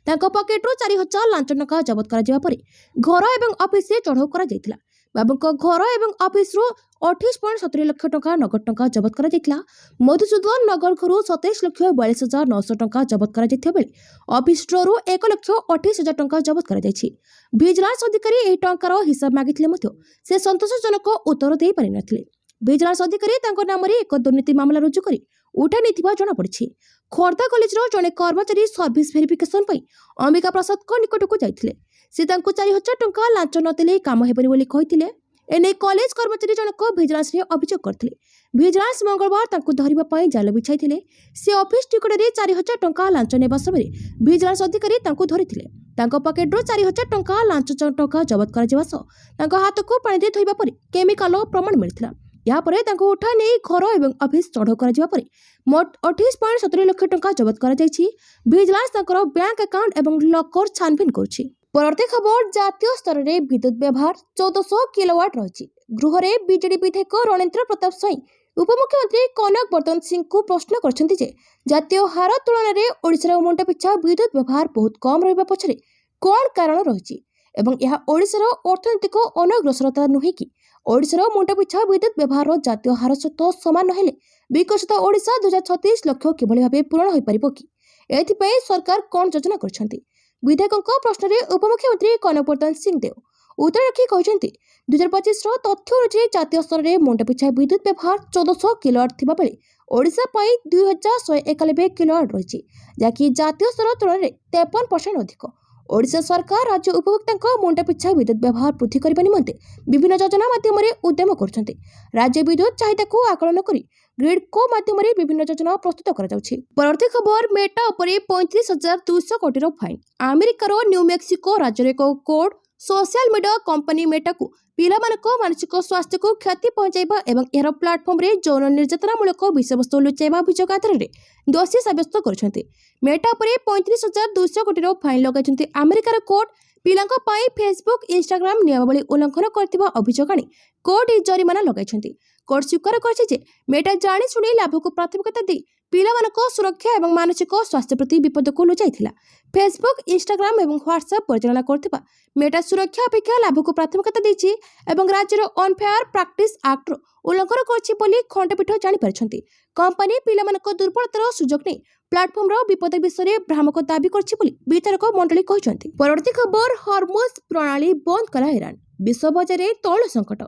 ତାଙ୍କ ପକେଟରୁ 4,000 ଲାଞ୍ଚ ଟଙ୍କା ଜବତ କରାଯିବା ପରେ ଘର ଏବଂ ଅଫିସରେ ଚଢ଼ଉ କରାଯାଇଥିଲା। ବାବୁଙ୍କ ଘର ଏବଂ ଅଫିସରୁ 28.70 ଲକ୍ଷ ଟଙ୍କା ନଗଦ ଟଙ୍କା ଜବତ କରାଯାଇଥିଲା। ମଧୁସୂଦନ ନଗର ଘରୁ 27,42,900 ଟଙ୍କା ଜବତ କରାଯାଇଥିବା ବେଳେ ଅଫିସ ଷ୍ଟୋରରୁ 1,28,000 ଟଙ୍କା ଜବତ କରାଯାଇଛି। ଭିଜିଲାନ୍ସ ଅଧିକାରୀ ଏହି ଟଙ୍କାର ହିସାବ ମାଗିଥିଲେ ମଧ୍ୟ ସେ ସନ୍ତୋଷଜନକ ଉତ୍ତର ଦେଇପାରିନଥିଲେ। ଭିଜିଲାନ୍ସ ଅଧିକାରୀ ତାଙ୍କ ନାମରେ ଏକ ଦୁର୍ନୀତି ମାମଲା ରୁଜୁ କରି ଉଠାଇ ନେଇଥିବା ଜଣାପଡ଼ିଛି। ଖୋର୍ଦ୍ଧା କଲେଜର ଜଣେ କର୍ମଚାରୀ ସର୍ଭିସ ଭେରିଫିକେସନ ପାଇଁ ଅମ୍ବିକା ପ୍ରସାଦଙ୍କ ନିକଟକୁ ଯାଇଥିଲେ। ସେ ତାଙ୍କୁ 4,000 ଟଙ୍କା ଲାଞ୍ଚ ନ ଦେଲେ କାମ ହେବନି ବୋଲି କହିଥିଲେ। ଏନେଇ କଲେଜ କର୍ମଚାରୀ ଜଣକ ଭିଜିଲାନ୍ସରେ ଅଭିଯୋଗ କରିଥିଲେ। ଭିଜିଲାନ୍ସ ମଙ୍ଗଳବାର ତାଙ୍କୁ ଧରିବା ପାଇଁ ଜାଲ ବିଛାଇଥିଲେ। ସେ ଅଫିସ ନିକଟରେ 4,000 ଟଙ୍କା ଲାଞ୍ଚ ନେବା ସମୟରେ ଭିଜିଲାନ୍ସ ଅଧିକାରୀ ତାଙ୍କୁ ଧରିଥିଲେ। ତାଙ୍କ ପକେଟରୁ 4,000 ଟଙ୍କା ଲାଞ୍ଚ ଟଙ୍କା ଜବତ କରାଯିବା ସହ ତାଙ୍କ ହାତକୁ ପାଣିରେ ଧୋଇବା ପରେ କେମିକାଲ ପ୍ରମାଣ ମିଳିଥିଲା। ଏହାପରେ ତାଙ୍କୁ ଉଠାଇ ନେଇ ଘର ଏବଂ ଅଫିସ ଚଢ଼ଉ କରାଯିବା ପରେ ମୋଟ 28.70 ଲକ୍ଷ ଟଙ୍କା ଜବତ କରାଯାଇଛି। ଭିଜିଲାନ୍ସ ତାଙ୍କର ବ୍ୟାଙ୍କ ଆକାଉଣ୍ଟ ଏବଂ ଲକର ଛାନଭିନ କରୁଛି। ପରବର୍ତ୍ତୀ ଖବର, ଜାତୀୟ ସ୍ତରରେ ବିଦ୍ୟୁତ ବ୍ୟବହାର 1400 କିଲୋୱାଟ ରହିଛି। ଗୃହରେ ବିଜେଡି ବିଧାୟକ ରଣେନ୍ଦ୍ର ପ୍ରତାପ ସ୍ୱାଇଁ ଉପମୁଖ୍ୟମନ୍ତ୍ରୀ କନକ ବର୍ଦ୍ଧନ ସିଂଙ୍କୁ ପ୍ରଶ୍ନ କରିଛନ୍ତି ଯେ ଜାତୀୟ ହାର ତୁଳନାରେ ଓଡ଼ିଶାର ମୁଣ୍ଡ ପିଛା ବିଦ୍ୟୁତ ବ୍ୟବହାର ବହୁତ କମ୍ ରହିବା ପଛରେ କ'ଣ କାରଣ ରହିଛି ଏବଂ ଏହା ଓଡ଼ିଶାର ଅର୍ଥନୈତିକ ଅନଗ୍ରସରତା ନୁହେଁ କି? ଓଡ଼ିଶାର ମୁଣ୍ଡ ପିଛା ବିଦ୍ୟୁତ ବ୍ୟବହାରର ଜାତୀୟ ହାର ସହିତ ସମାନ ନହେଲେ ବିକଶିତ ଓଡ଼ିଶା 2036 ଲକ୍ଷ କିଭଳି ଭାବେ ପୂରଣ ହୋଇପାରିବ କି? ଏଥିପାଇଁ ସରକାର କ'ଣ ଯୋଜନା କରିଛନ୍ତି? ବିଧାୟକଙ୍କ ପ୍ରଶ୍ନରେ ଉପମୁଖ୍ୟମନ୍ତ୍ରୀ କନକ ବର୍ଦ୍ଧନ ସିଂ ଦେଓ ଉତ୍ତର ରଖି କହିଛନ୍ତି, 2025ର ତଥ୍ୟ ଅନୁଯାୟୀ ଜାତୀୟ ସ୍ତରରେ ମୁଣ୍ଡ ପିଛା ବିଦ୍ୟୁତ ବ୍ୟବହାର 1400 କିଲୋୱାଟ ଥିବାବେଳେ ଓଡ଼ିଶା ପାଇଁ 2,191 କିଲୋୱାଟ ରହିଛି, ଯାହାକି ଜାତୀୟ ସ୍ତର ତୁଳନାରେ 53% ଅଧିକ। ଓଡ଼ିଶା ସରକାର ରାଜ୍ୟ ଉପଭୋକ୍ତାଙ୍କ ମୁଣ୍ଡ ପିଛା ବିଦ୍ୟୁତ ବ୍ୟବହାର ବୃଦ୍ଧି କରିବା ନିମନ୍ତେ ବିଭିନ୍ନ ଯୋଜନା ମାଧ୍ୟମରେ ଉଦ୍ୟମ କରୁଛନ୍ତି। ରାଜ୍ୟ ବିଦ୍ୟୁତ ଚାହିଦାକୁ ଆକଳନ କରି ଗ୍ରିଡ୍କୋ ମାଧ୍ୟମରେ ବିଭିନ୍ନ ଯୋଜନା ପ୍ରସ୍ତୁତ କରାଯାଉଛି। ପରବର୍ତ୍ତୀ ଖବର, ମେଟା ଉପରେ 35,200 କୋଟିର ଫାଇନ୍। ଆମେରିକାର ନ୍ୟୁ ମେକ୍ସିକୋ ରାଜ୍ୟର ଏକ କୋର୍ଟ ସୋସିଆଲ ମିଡିଆ କମ୍ପାନୀ ମେଟାକୁ ପିଲାମାନଙ୍କ ମାନସିକ ସ୍ୱାସ୍ଥ୍ୟକୁ କ୍ଷତି ପହଞ୍ଚାଇବା ଏବଂ ଏହାର ପ୍ଲାଟଫର୍ମରେ ଯୌନ ନିର୍ଯାତନାମୂଳକ ବିଷୟବସ୍ତୁ ଲୁଚାଇବା ଅଭିଯୋଗ ଆଧାରରେ ଦୋଷୀ ସାବ୍ୟସ୍ତ କରିଛନ୍ତି। ମେଟା ଉପରେ 35,200 କୋଟିର ଫାଇନ୍ ଲଗାଇଛନ୍ତି ଆମେରିକାର କୋର୍ଟ। ପିଲାଙ୍କ ପାଇଁ ଫେସବୁକ୍ ଇନଷ୍ଟାଗ୍ରାମ ନିୟମାବଳୀ ଉଲ୍ଲଂଘନ କରିଥିବା ଅଭିଯୋଗ ଆଣି କୋର୍ଟ ଏହି ଜରିମାନା ଲଗାଇଛନ୍ତି। କୋର୍ଟ ସ୍ୱୀକାର କରିଛି ଯେ ମେଟା ଜାଣିଶୁଣି ଲାଭକୁ ପ୍ରାଥମିକତା ଦେଇ ପିଲାମାନଙ୍କ ସୁରକ୍ଷା ଏବଂ ମାନସିକ ସ୍ୱାସ୍ଥ୍ୟ ପ୍ରତି ବିପଦକୁ ଲୁଚାଇଥିଲା। ଫେସବୁକ୍ ଇନଷ୍ଟାଗ୍ରାମ ଏବଂ ହ୍ୱାଟ୍ସଆପ୍ ପରିଚାଳନା କରୁଥିବା ମେଟା ସୁରକ୍ଷା ଅପେକ୍ଷା ଲାଭକୁ ପ୍ରାଥମିକତା ଦେଇଛି ଏବଂ ରାଜ୍ୟର ଅନଫେୟାର ପ୍ରାକ୍ଟିସ ଆକ୍ଟର ଉଲ୍ଲଂଘନ କରିଛି ବୋଲି ଖଣ୍ଡପୀଠ ଜାଣିପାରିଛନ୍ତି। କମ୍ପାନୀ ପିଲାମାନଙ୍କ ଦୁର୍ବଳତାର ସୁଯୋଗ ନେଇ ପ୍ଲାଟଫର୍ମର ବିପଦ ବିଷୟରେ ଭ୍ରାମକ ଦାବି କରିଛି ବୋଲି ବିଚାରକ ମଣ୍ଡଳୀ କହିଛନ୍ତି। ପରବର୍ତ୍ତୀ ଖବର, ହରମୁଜ ପ୍ରଣାଳୀ ବନ୍ଦ କଲା ଇରାନ। विश्व बजार तैल संकट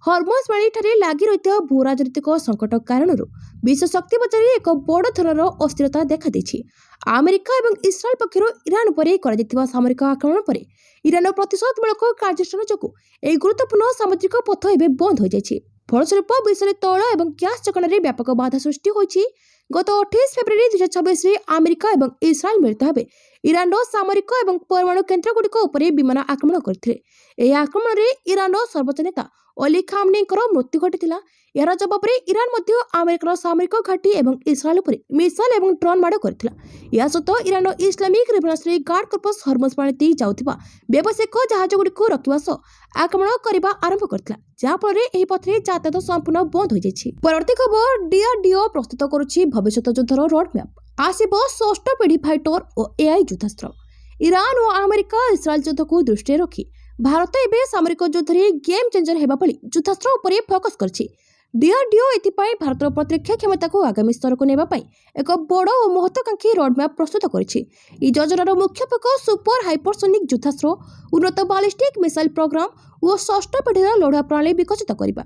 हर्मोस पाणीଠାରେ ଲାଗି ରହିଥିବା ଭୂ ରାଜନୈତିକ ସଂକଟ କାରଣରୁ ବିଶ୍ୱ ଶକ୍ତି ବଜାରରେ ଏକ ବଡ଼ ଧରଣର ଅସ୍ଥିରତା ଦେଖାଦେଇଛି। ଆମେରିକା ଏବଂ ଇସ୍ରାଏଲ ପକ୍ଷରୁ ଇରାନ ଉପରେ କରାଯାଇଥିବା ସାମରିକ ଆକ୍ରମଣ ପରେ ଇରାନର ପ୍ରତିଶୋଧମୂଳକ କାର୍ଯ୍ୟାନୁଷ୍ଠାନ ଯୋଗୁଁ ଏହି ଗୁରୁତ୍ୱପୂର୍ଣ୍ଣ ସାମୁଦ୍ରିକ ପଥ ଏବେ ବନ୍ଦ ହୋଇଯାଇଛି। ଫଳସ୍ୱରୂପ ବିଶ୍ୱରେ ତୈଳ ଏବଂ ଗ୍ୟାସ୍ ଯୋଗାଣରେ ବ୍ୟାପକ ବାଧା ସୃଷ୍ଟି ହୋଇଛି। ଗତ 28 ଫେବୃଆରୀ 2026ରେ ଆମେରିକା ଏବଂ ଇସ୍ରାଏଲ ମିଳିତ ଭାବେ ଇରାନର ସାମରିକ ଏବଂ ପରମାଣୁ କେନ୍ଦ୍ରଗୁଡ଼ିକ ଉପରେ ବିମାନ ଆକ୍ରମଣ କରିଥିଲେ। ଏହି ଆକ୍ରମଣରେ ଇରାନର ସର୍ବୋଚ୍ଚ ନେତା ଅଲି ଖାମନେଇଙ୍କର ମୃତ୍ୟୁ ଘଟିଥିଲା। ଏହାର ଜବାବରେ ଇରାନ ମଧ୍ୟ ଆମେରିକାର ସାମରିକ ଘାଟି ଏବଂ ଇସ୍ରାଏଲ ଉପରେ ମିସାଇଲ ଏବଂ ଡ୍ରୋନ୍ ମାଡ଼ କରିଥିଲା। ଏହା ସହିତ ଇରାନର ଇସଲାମିକ ରିଭଲ୍ୟୁସନାରୀ ଗାର୍ଡ କର୍ପସ ହର୍ମୋସ୍ ପାଣି ଦେଇ ଯାଉଥିବା ବ୍ୟବସାୟିକ ଜାହାଜଗୁଡ଼ିକୁ ରୋକିବା ସହ ଆକ୍ରମଣ କରିବା ଆରମ୍ଭ କରିଥିଲା, ଯାହାଫଳରେ ଏହି ପଥରେ ଯାତାୟାତ ସମ୍ପୂର୍ଣ୍ଣ ବନ୍ଦ ହୋଇଯାଇଛି। ପରବର୍ତ୍ତୀ ଖବର, ଡିଆରଡିଓ ପ୍ରସ୍ତୁତ କରୁଛି ଭବିଷ୍ୟତ ଯୁଦ୍ଧର ରୋଡମ୍ୟାପ୍। ଆସିବ ଷଷ୍ଠ ପିଢ଼ି ଫାଇଟର ଓ ଏଆଇ ଯୁଦ୍ଧାସ୍ତ୍ର। ଇରାନ ଓ ଆମେରିକା ଇସ୍ରାଏଲ ଯୁଦ୍ଧକୁ ଦୃଷ୍ଟିରେ ରଖି ଭାରତ ଏବେ ସାମରିକ ଯୁଦ୍ଧରେ ଗେମ୍ ଚେଞ୍ଜର ହେବା ଭଳି ଯୁଦ୍ଧାସ୍ତ୍ର ଉପରେ ଫୋକସ୍ କରିଛି। ଡିଆରଡିଓ ଏଥିପାଇଁ ଭାରତର ପ୍ରତିରକ୍ଷା କ୍ଷମତାକୁ ଆଗାମୀ ସ୍ତରକୁ ନେବା ପାଇଁ ଏକ ବଡ଼ ଓ ମହତ୍ୱାକାଂକ୍ଷୀ ରୋଡମ୍ୟାପ୍ ପ୍ରସ୍ତୁତ କରିଛି। ଏହି ଯୋଜନାର ମୁଖ୍ୟ ଫୋକସ୍ ସୁପର ହାଇପରସୋନିକ୍ ଯୁଦ୍ଧାସ୍ତ୍ର, ଉନ୍ନତ ବାଲିଷ୍ଟିକ୍ ମିସାଇଲ ପ୍ରୋଗ୍ରାମ ଓ ଷଷ୍ଠ ପିଢ଼ିର ଲଢୁଆ ପ୍ରଣାଳୀ ବିକଶିତ କରିବା।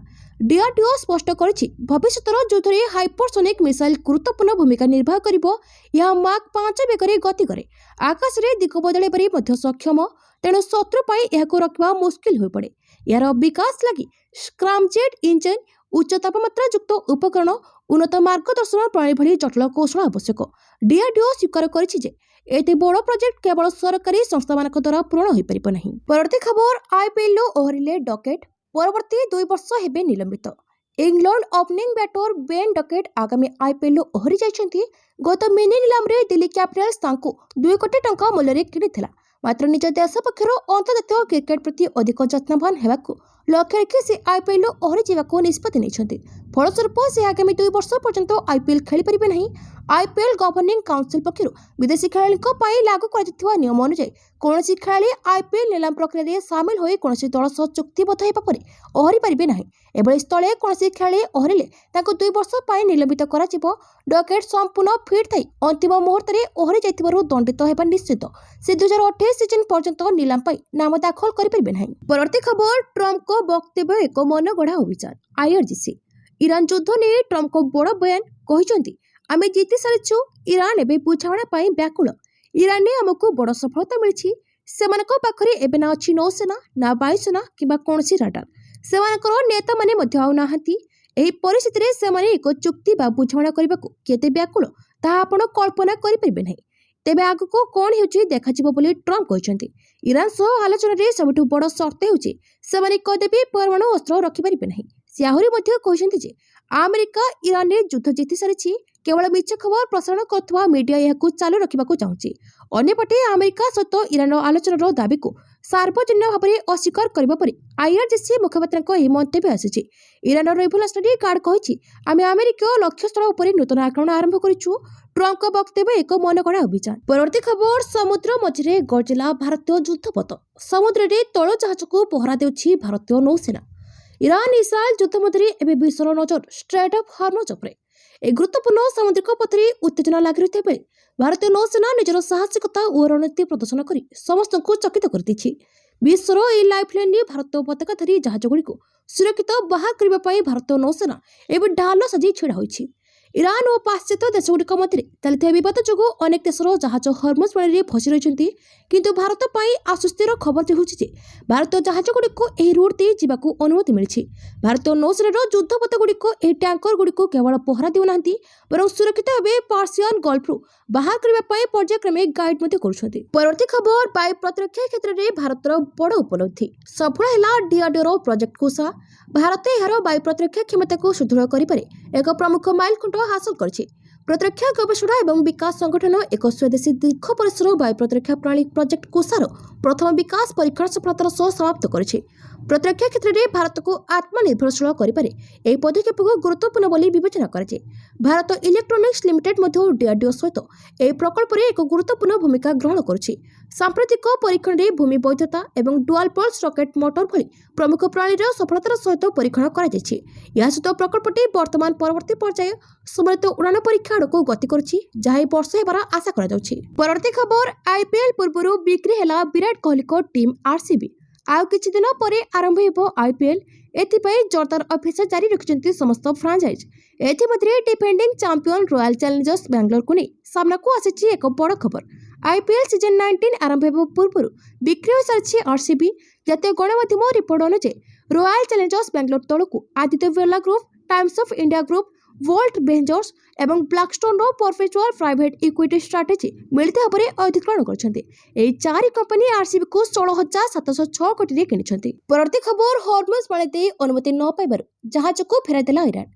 ଡିଆରଡିଓ ସ୍ପଷ୍ଟ କରିଛି, ଭବିଷ୍ୟତର ଯୁଦ୍ଧରେ ହାଇପରସୋନିକ୍ ମିସାଇଲ ଗୁରୁତ୍ୱପୂର୍ଣ୍ଣ ଭୂମିକା ନିର୍ବାହ କରିବ। ଏହା ମାକ୍ 5 ବେଗରେ ଗତି କରେ, ଆକାଶରେ ଦିଗ ବଦଳାଇବାରେ ମଧ୍ୟ ସକ୍ଷମ, ତେଣୁ ଶତ୍ରୁ ପାଇଁ ଏହାକୁ ରଖିବା ମୁସ୍କିଲ ହୋଇପଡ଼େ। ଏହାର ବିକାଶ ଲାଗି ସ୍କ୍ରାମଜେଟ୍ ଇଞ୍ଜିନ, ଉଚ୍ଚ ତାପମାତ୍ରା ଯୁକ୍ତ ଉପକରଣ, ଉନ୍ନତ ମାର୍ଗଦର୍ଶନ ପ୍ରଣାଳୀ ଭଳି ଜଟିଳ କୌଶଳ ଆବଶ୍ୟକ। ଡିଆରଡିଓ ସ୍ୱୀକାର କରିଛି ଯେ ଏତେ ବଡ଼ ପ୍ରୋଜେକ୍ଟ କେବଳ ସରକାରୀ ସଂସ୍ଥାମାନଙ୍କ ଦ୍ୱାରା ପୂରଣ ହୋଇପାରିବ ନାହିଁ। ପରବର୍ତ୍ତୀ ଖବର, ଆଇପିଏଲ୍ରୁ ଓହରିଲେ ଡକେଟ୍, ପରବର୍ତ୍ତୀ 2 ବର୍ଷ ହେବେ ନିଲମ୍ବିତ। England opening batter Ben Duckett ଆଗାମୀ ଆଇପିଏଲ୍ରୁ ଓହରି ଯାଇଛନ୍ତି। ଗତ ମିନି ନିଲାମରେ ଦିଲ୍ଲୀ କ୍ୟାପିଟାଲ୍ସ ତାଙ୍କୁ 2 କୋଟି ଟଙ୍କା ମୂଲ୍ୟରେ କିଣିଥିଲା। ମାତ୍ର ନିଜ ଦେଶ ପକ୍ଷରୁ ଅନ୍ତର୍ଜାତୀୟ କ୍ରିକେଟ ପ୍ରତି ଅଧିକ ଯତ୍ନବାନ ହେବାକୁ ଲକ୍ଷ୍ୟ ରଖି ସେ ଆଇପିଏଲ୍ରୁ ଓହରି ଯିବାକୁ ନିଷ୍ପତ୍ତି ନେଇଛନ୍ତି। ଫଳସ୍ୱରୂପ ସେ ଆଗାମୀ 2 ବର୍ଷ ପର୍ଯ୍ୟନ୍ତ ଆଇପିଏଲ୍ ଖେଳିପାରିବେ ନାହିଁ। ଆଇପିଏଲ୍ ଗଭର୍ଣ୍ଣିଂ କାଉନସିଲ୍ ପକ୍ଷରୁ ବିଦେଶୀ ଖେଳାଳିଙ୍କ ପାଇଁ ଲାଗୁ କରାଯାଇଥିବା ନିୟମ ଅନୁଯାୟୀ କୌଣସି ଖେଳାଳି ଆଇପିଏଲ୍ ନିଲାମ ପ୍ରକ୍ରିୟାରେ ସାମିଲ ହୋଇ କୌଣସି ଦଳ ସହ ଚୁକ୍ତିବଦ୍ଧ ହେବା ପରେ ଓହରି ପାରିବେ ନାହିଁ। ଏଭଳି ସ୍ଥଳେ କୌଣସି ଖେଳାଳି ଓହରିଲେ ତାଙ୍କୁ 2 ବର୍ଷ ପାଇଁ ନିଲମ୍ବିତ କରାଯିବ। ଡକେଟ୍ ସମ୍ପୂର୍ଣ୍ଣ ଫିଟ୍ ଥାଇ ଅନ୍ତିମ ମୁହୂର୍ତ୍ତରେ ଓହରି ଯାଇଥିବାରୁ ଦଣ୍ଡିତ ହେବା ନିଶ୍ଚିତ। ସେ 2028 ସିଜନ ପର୍ଯ୍ୟନ୍ତ ନିଲାମ ପାଇଁ ନାମ ଦାଖଲ କରିପାରିବେ ନାହିଁ। ପରବର୍ତ୍ତୀ ଖବର, ଟ୍ରମ୍ପଙ୍କ ବକ୍ତବ୍ୟ ଏକ ମନଗଢ଼ା ଅଭିଯାନ। ଆଇଆରଜିସି ଇରାନ ଯୁଦ୍ଧ ନେଇ ଟ୍ରମ୍ପଙ୍କ ବଡ଼ ବୟାନ, କହିଛନ୍ତି ଆମେ ଜିତି ସାରିଛୁ, ଇରାନ ଏବେ ବୁଝାମଣା ପାଇଁ ବ୍ୟାକୁଳ। ଇରାନରେ ଆମକୁ ବଡ଼ ସଫଳତା ମିଳିଛି। ସେମାନଙ୍କ ପାଖରେ ଏବେ ନା ଅଛି ନୌସେନା, ନା ବାୟୁସେନା କିମ୍ବା କୌଣସି ରାଡାର। ସେମାନଙ୍କର ନେତାମାନେ ମଧ୍ୟ ଆଉ ନାହାନ୍ତି। ଏହି ପରିସ୍ଥିତିରେ ସେମାନେ ଏକ ଚୁକ୍ତି ବା ବୁଝାମଣା କରିବାକୁ କେତେ ବ୍ୟାକୁଳ ତାହା ଆପଣ କଳ୍ପନା କରିପାରିବେ ନାହିଁ। ତେବେ ଆଗକୁ କ'ଣ ହେଉଛି ଦେଖାଯିବ ବୋଲି ଟ୍ରମ୍ପ କହିଛନ୍ତି। ଇରାନ ସହ ଆଲୋଚନାରେ ସବୁଠୁ ବଡ଼ ସର୍ତ୍ତ ହେଉଛି ସେମାନେ କଦାପି ପରମାଣୁ ଅସ୍ତ୍ର ରଖିପାରିବେ ନାହିଁ। ସେ ଆହୁରି ମଧ୍ୟ କହିଛନ୍ତି ଯେ ଆମେରିକା ଇରାନରେ ଯୁଦ୍ଧ ଜିତି ସାରିଛି। କେବଳ ମିଛ ଖବର ପ୍ରସାରଣ କରୁଥିବା ମିଡିଆ ଏହାକୁ ଚାଲୁ ରଖିବାକୁ ଚାହୁଁଛି। ଅନ୍ୟପଟେ ଆମେରିକା ସହିତ ଇରାନର ଆଲୋଚନାର ଦାବିକୁ ସାର୍ବଜନୀନ ଭାବରେ ଅସ୍ୱୀକାର କରିବା ପରେ ଆଇଆରଜିସି ମୁଖପାତ୍ରଙ୍କ ଏହି ମନ୍ତବ୍ୟ ଆସିଛି। ଇରାନର ରିଭଲ୍ୟୁସନାରୀ ଗାର୍ଡ କହିଛି, ଆମେ ଆମେରିକୀୟ ଲକ୍ଷ୍ୟସ୍ଥଳ ଉପରେ ନୂତନ ଆକ୍ରମଣ ଆରମ୍ଭ କରିଛୁ। ଟ୍ରମ୍ପଙ୍କ ବକ୍ତବ୍ୟ ଏକ ମନଗଢ଼ା ଅଭିଯାନ। ପରବର୍ତ୍ତୀ ଖବର, ସମୁଦ୍ର ମଝିରେ ଗର୍ଜିଲା ଭାରତୀୟ ଯୁଦ୍ଧପୋତ। ସମୁଦ୍ରରେ ତୈଳ ଜାହାଜକୁ ପହରା ଦେଉଛି ଭାରତୀୟ ନୌସେନା। ଇରାନ ଇସ୍ରାଏଲ ଯୁଦ୍ଧ ମଧ୍ୟରେ ଏବେ ବିଶ୍ୱର ନଜର ଷ୍ଟ୍ରେଟ୍ ଅଫ୍ ହର୍ମୁଜ ଉପରେ। ଏହି ଗୁରୁତ୍ୱପୂର୍ଣ୍ଣ ସାମୁଦ୍ରିକ ପଥରେ ଉତ୍ତେଜନା ଲାଗି ରହିଥିବା ବେଳେ ଭାରତୀୟ ନୌସେନା ନିଜର ସାହସିକତା ଓ ରଣନୀତି ପ୍ରଦର୍ଶନ କରି ସମସ୍ତଙ୍କୁ ଚକିତ କରିଦେଇଛି। ବିଶ୍ୱର ଏହି ଲାଇଫ୍ ଲାଇନ୍ରେ ଭାରତୀୟ ପତାକାଧାରୀ ଜାହାଜଗୁଡ଼ିକୁ ସୁରକ୍ଷିତ ବାହାର କରିବା ପାଇଁ ଭାରତୀୟ ନୌସେନା ଏବେ ଢାଲ ସାଜି ଛିଡ଼ା ହୋଇଛି। ଇରାନ ଓ ପାଶ୍ଚାତ୍ୟ ଦେଶଗୁଡ଼ିକ ମଧ୍ୟରେ ଚାଲିଥିବା ବିବାଦ ଯୋଗୁଁ ଅନେକ ଦେଶର ଜାହାଜ ହର୍ମୁଜ ପାଣିରେ ଫସି ରହିଛନ୍ତି। କିନ୍ତୁ ଭାରତ ପାଇଁ ଆଶ୍ୱସ୍ତିର ଖବରଟି ହେଉଛି ଯେ ଭାରତୀୟ ଜାହାଜଗୁଡ଼ିକୁ ଏହି ରୁଟ୍ ଦେଇ ଯିବାକୁ ଅନୁମତି ମିଳିଛି। ଭାରତୀୟ ନୌସେନାର ଯୁଦ୍ଧପୋତଗୁଡ଼ିକ ଏହି ଟ୍ୟାଙ୍କରଗୁଡ଼ିକୁ କେବଳ ପହରା ଦେଉନାହାନ୍ତି, ବରଂ ସୁରକ୍ଷିତ ଭାବେ ପର୍ସିଆନ ଗଲ୍ଫରୁ ବାହାର କରିବା ପାଇଁ ପର୍ଯ୍ୟାୟକ୍ରମେ ଗାଇଡ୍ ମଧ୍ୟ କରୁଛନ୍ତି। ପରବର୍ତ୍ତୀ ଖବର, ବାୟୁ ପ୍ରତିରକ୍ଷା କ୍ଷେତ୍ରରେ ଭାରତର ବଡ଼ ଉପଲବ୍ଧି। ସଫଳ ହେଲା ଡିଆରଡିଓର ପ୍ରୋଜେକ୍ଟ କୁଶା। ଭାରତ ଏହାର ବାୟୁ ପ୍ରତିରକ୍ଷା କ୍ଷମତାକୁ ସୁଦୃଢ଼ କରିବାରେ ଏକ ପ୍ରମୁଖ ମାଇଲଖୁଣ୍ଟ ହାସଲ କରିଛି। ପ୍ରତିରକ୍ଷା ଗବେଷଣା ଏବଂ ବିକାଶ ସଂଗଠନ ଏକ ସ୍ୱଦେଶୀ ଦୀର୍ଘ ପରିସର ବାୟୁ ପ୍ରତିରକ୍ଷା ପ୍ରଣାଳୀ ପ୍ରୋଜେକ୍ଟ କୁଶାର ପ୍ରଥମ ବିକାଶ ପରୀକ୍ଷଣ ସଫଳତାର ସହ ସମାପ୍ତ କରିଛି। ପ୍ରତିରକ୍ଷା କ୍ଷେତ୍ରରେ ଭାରତକୁ ଆତ୍ମନିର୍ଭରଶୀଳ କରିବାରେ ଏହି ପଦକ୍ଷେପକୁ ଗୁରୁତ୍ୱପୂର୍ଣ୍ଣ ବୋଲି ବିବେଚନା କରାଯାଏ। ଭାରତ ଇଲେକ୍ଟ୍ରୋନିକ୍ସ ଲିମିଟେଡ୍ ମଧ୍ୟ ଡିଆରଡିଓ ସହିତ ଏହି ପ୍ରକଳ୍ପରେ ଏକ ଗୁରୁତ୍ୱପୂର୍ଣ୍ଣ ଭୂମିକା ଗ୍ରହଣ କରୁଛି। ସାମ୍ପ୍ରତିକ ପରୀକ୍ଷଣରେ ଭୂମି ବୈଧତା ଏବଂ ଡୁଆଲ୍ ପଲ୍ସ ରକେଟ୍ ମୋଟର ଭଳି ପ୍ରମୁଖ ପ୍ରଣାଳୀର ସଫଳତାର ସହିତ ପରୀକ୍ଷଣ କରାଯାଇଛି। ଏହା ସହିତ ପ୍ରକଳ୍ପଟି ବର୍ତ୍ତମାନ ପରବର୍ତ୍ତୀ ପର୍ଯ୍ୟାୟ ସମ୍ମିଳିତ ଉଡ଼ାଣ ପରୀକ୍ଷା ଆଡ଼କୁ ଗତି କରୁଛି, ଯାହା ଏହି ବର୍ଷ ହେବାର ଆଶା କରାଯାଉଛି। ପରବର୍ତ୍ତୀ ଖବର, ଆଇପିଏଲ୍ ପୂର୍ବରୁ ବିକ୍ରି ହେଲା ବିରାଟ କୋହଲିଙ୍କ ଟିମ୍ ଆରସିବି। ଆଉ କିଛି ଦିନ ପରେ ଆରମ୍ଭ ହେବ IPL। ଏଥିପାଇଁ ଜୋରଦାର ଅଫିସ ଜାରି ରଖିଛନ୍ତି ସମସ୍ତ ଫ୍ରାଞ୍ଚାଇଜ। ଏଥିମଧ୍ୟରେ ଡିଫେଣ୍ଡିଂ ଚାମ୍ପିୟନ ରୟାଲ ଚ୍ୟାଲେଞ୍ଜର୍ସ ବାଙ୍ଗାଲୋରକୁ ନେଇ ସାମ୍ନାକୁ ଆସିଛି ଏକ ବଡ଼ ଖବର। IPL ସିଜନ 19 ଆରମ୍ଭ ହେବା ପୂର୍ବରୁ ବିକ୍ରି ହୋଇସାରିଛି RCB। ଜାତୀୟ ଗଣମାଧ୍ୟମ ରିପୋର୍ଟ ଅନୁଯାୟୀ ରୟାଲ ଚ୍ୟାଲେଞ୍ଜର୍ସ ବାଙ୍ଗାଲୋର ଦଳକୁ Aditya Birla group, Times of India group, volt ventures ଏବଂ ବ୍ଲାକଷ୍ଟୋନର ପରପେଚୁଆଲ ପ୍ରାଇଭେଟ ଇକ୍ୱିଟି ଷ୍ଟ୍ରାଟେଜି ମିଳିତ ଭାବରେ ଅଧିଗ୍ରହଣ କରିଛନ୍ତି। ଏହି ଚାରି କମ୍ପାନୀ RCBକୁ 16,706 କୋଟିରେ କିଣିଛନ୍ତି। ପରବର୍ତ୍ତୀ ଖବର, ହରମୁଜ ପାଣି ଦେଇ ଅନୁମତି ନ ପାଇବାରୁ ଜାହାଜକୁ ଫେରାଇଦେଲା ଇରାନ।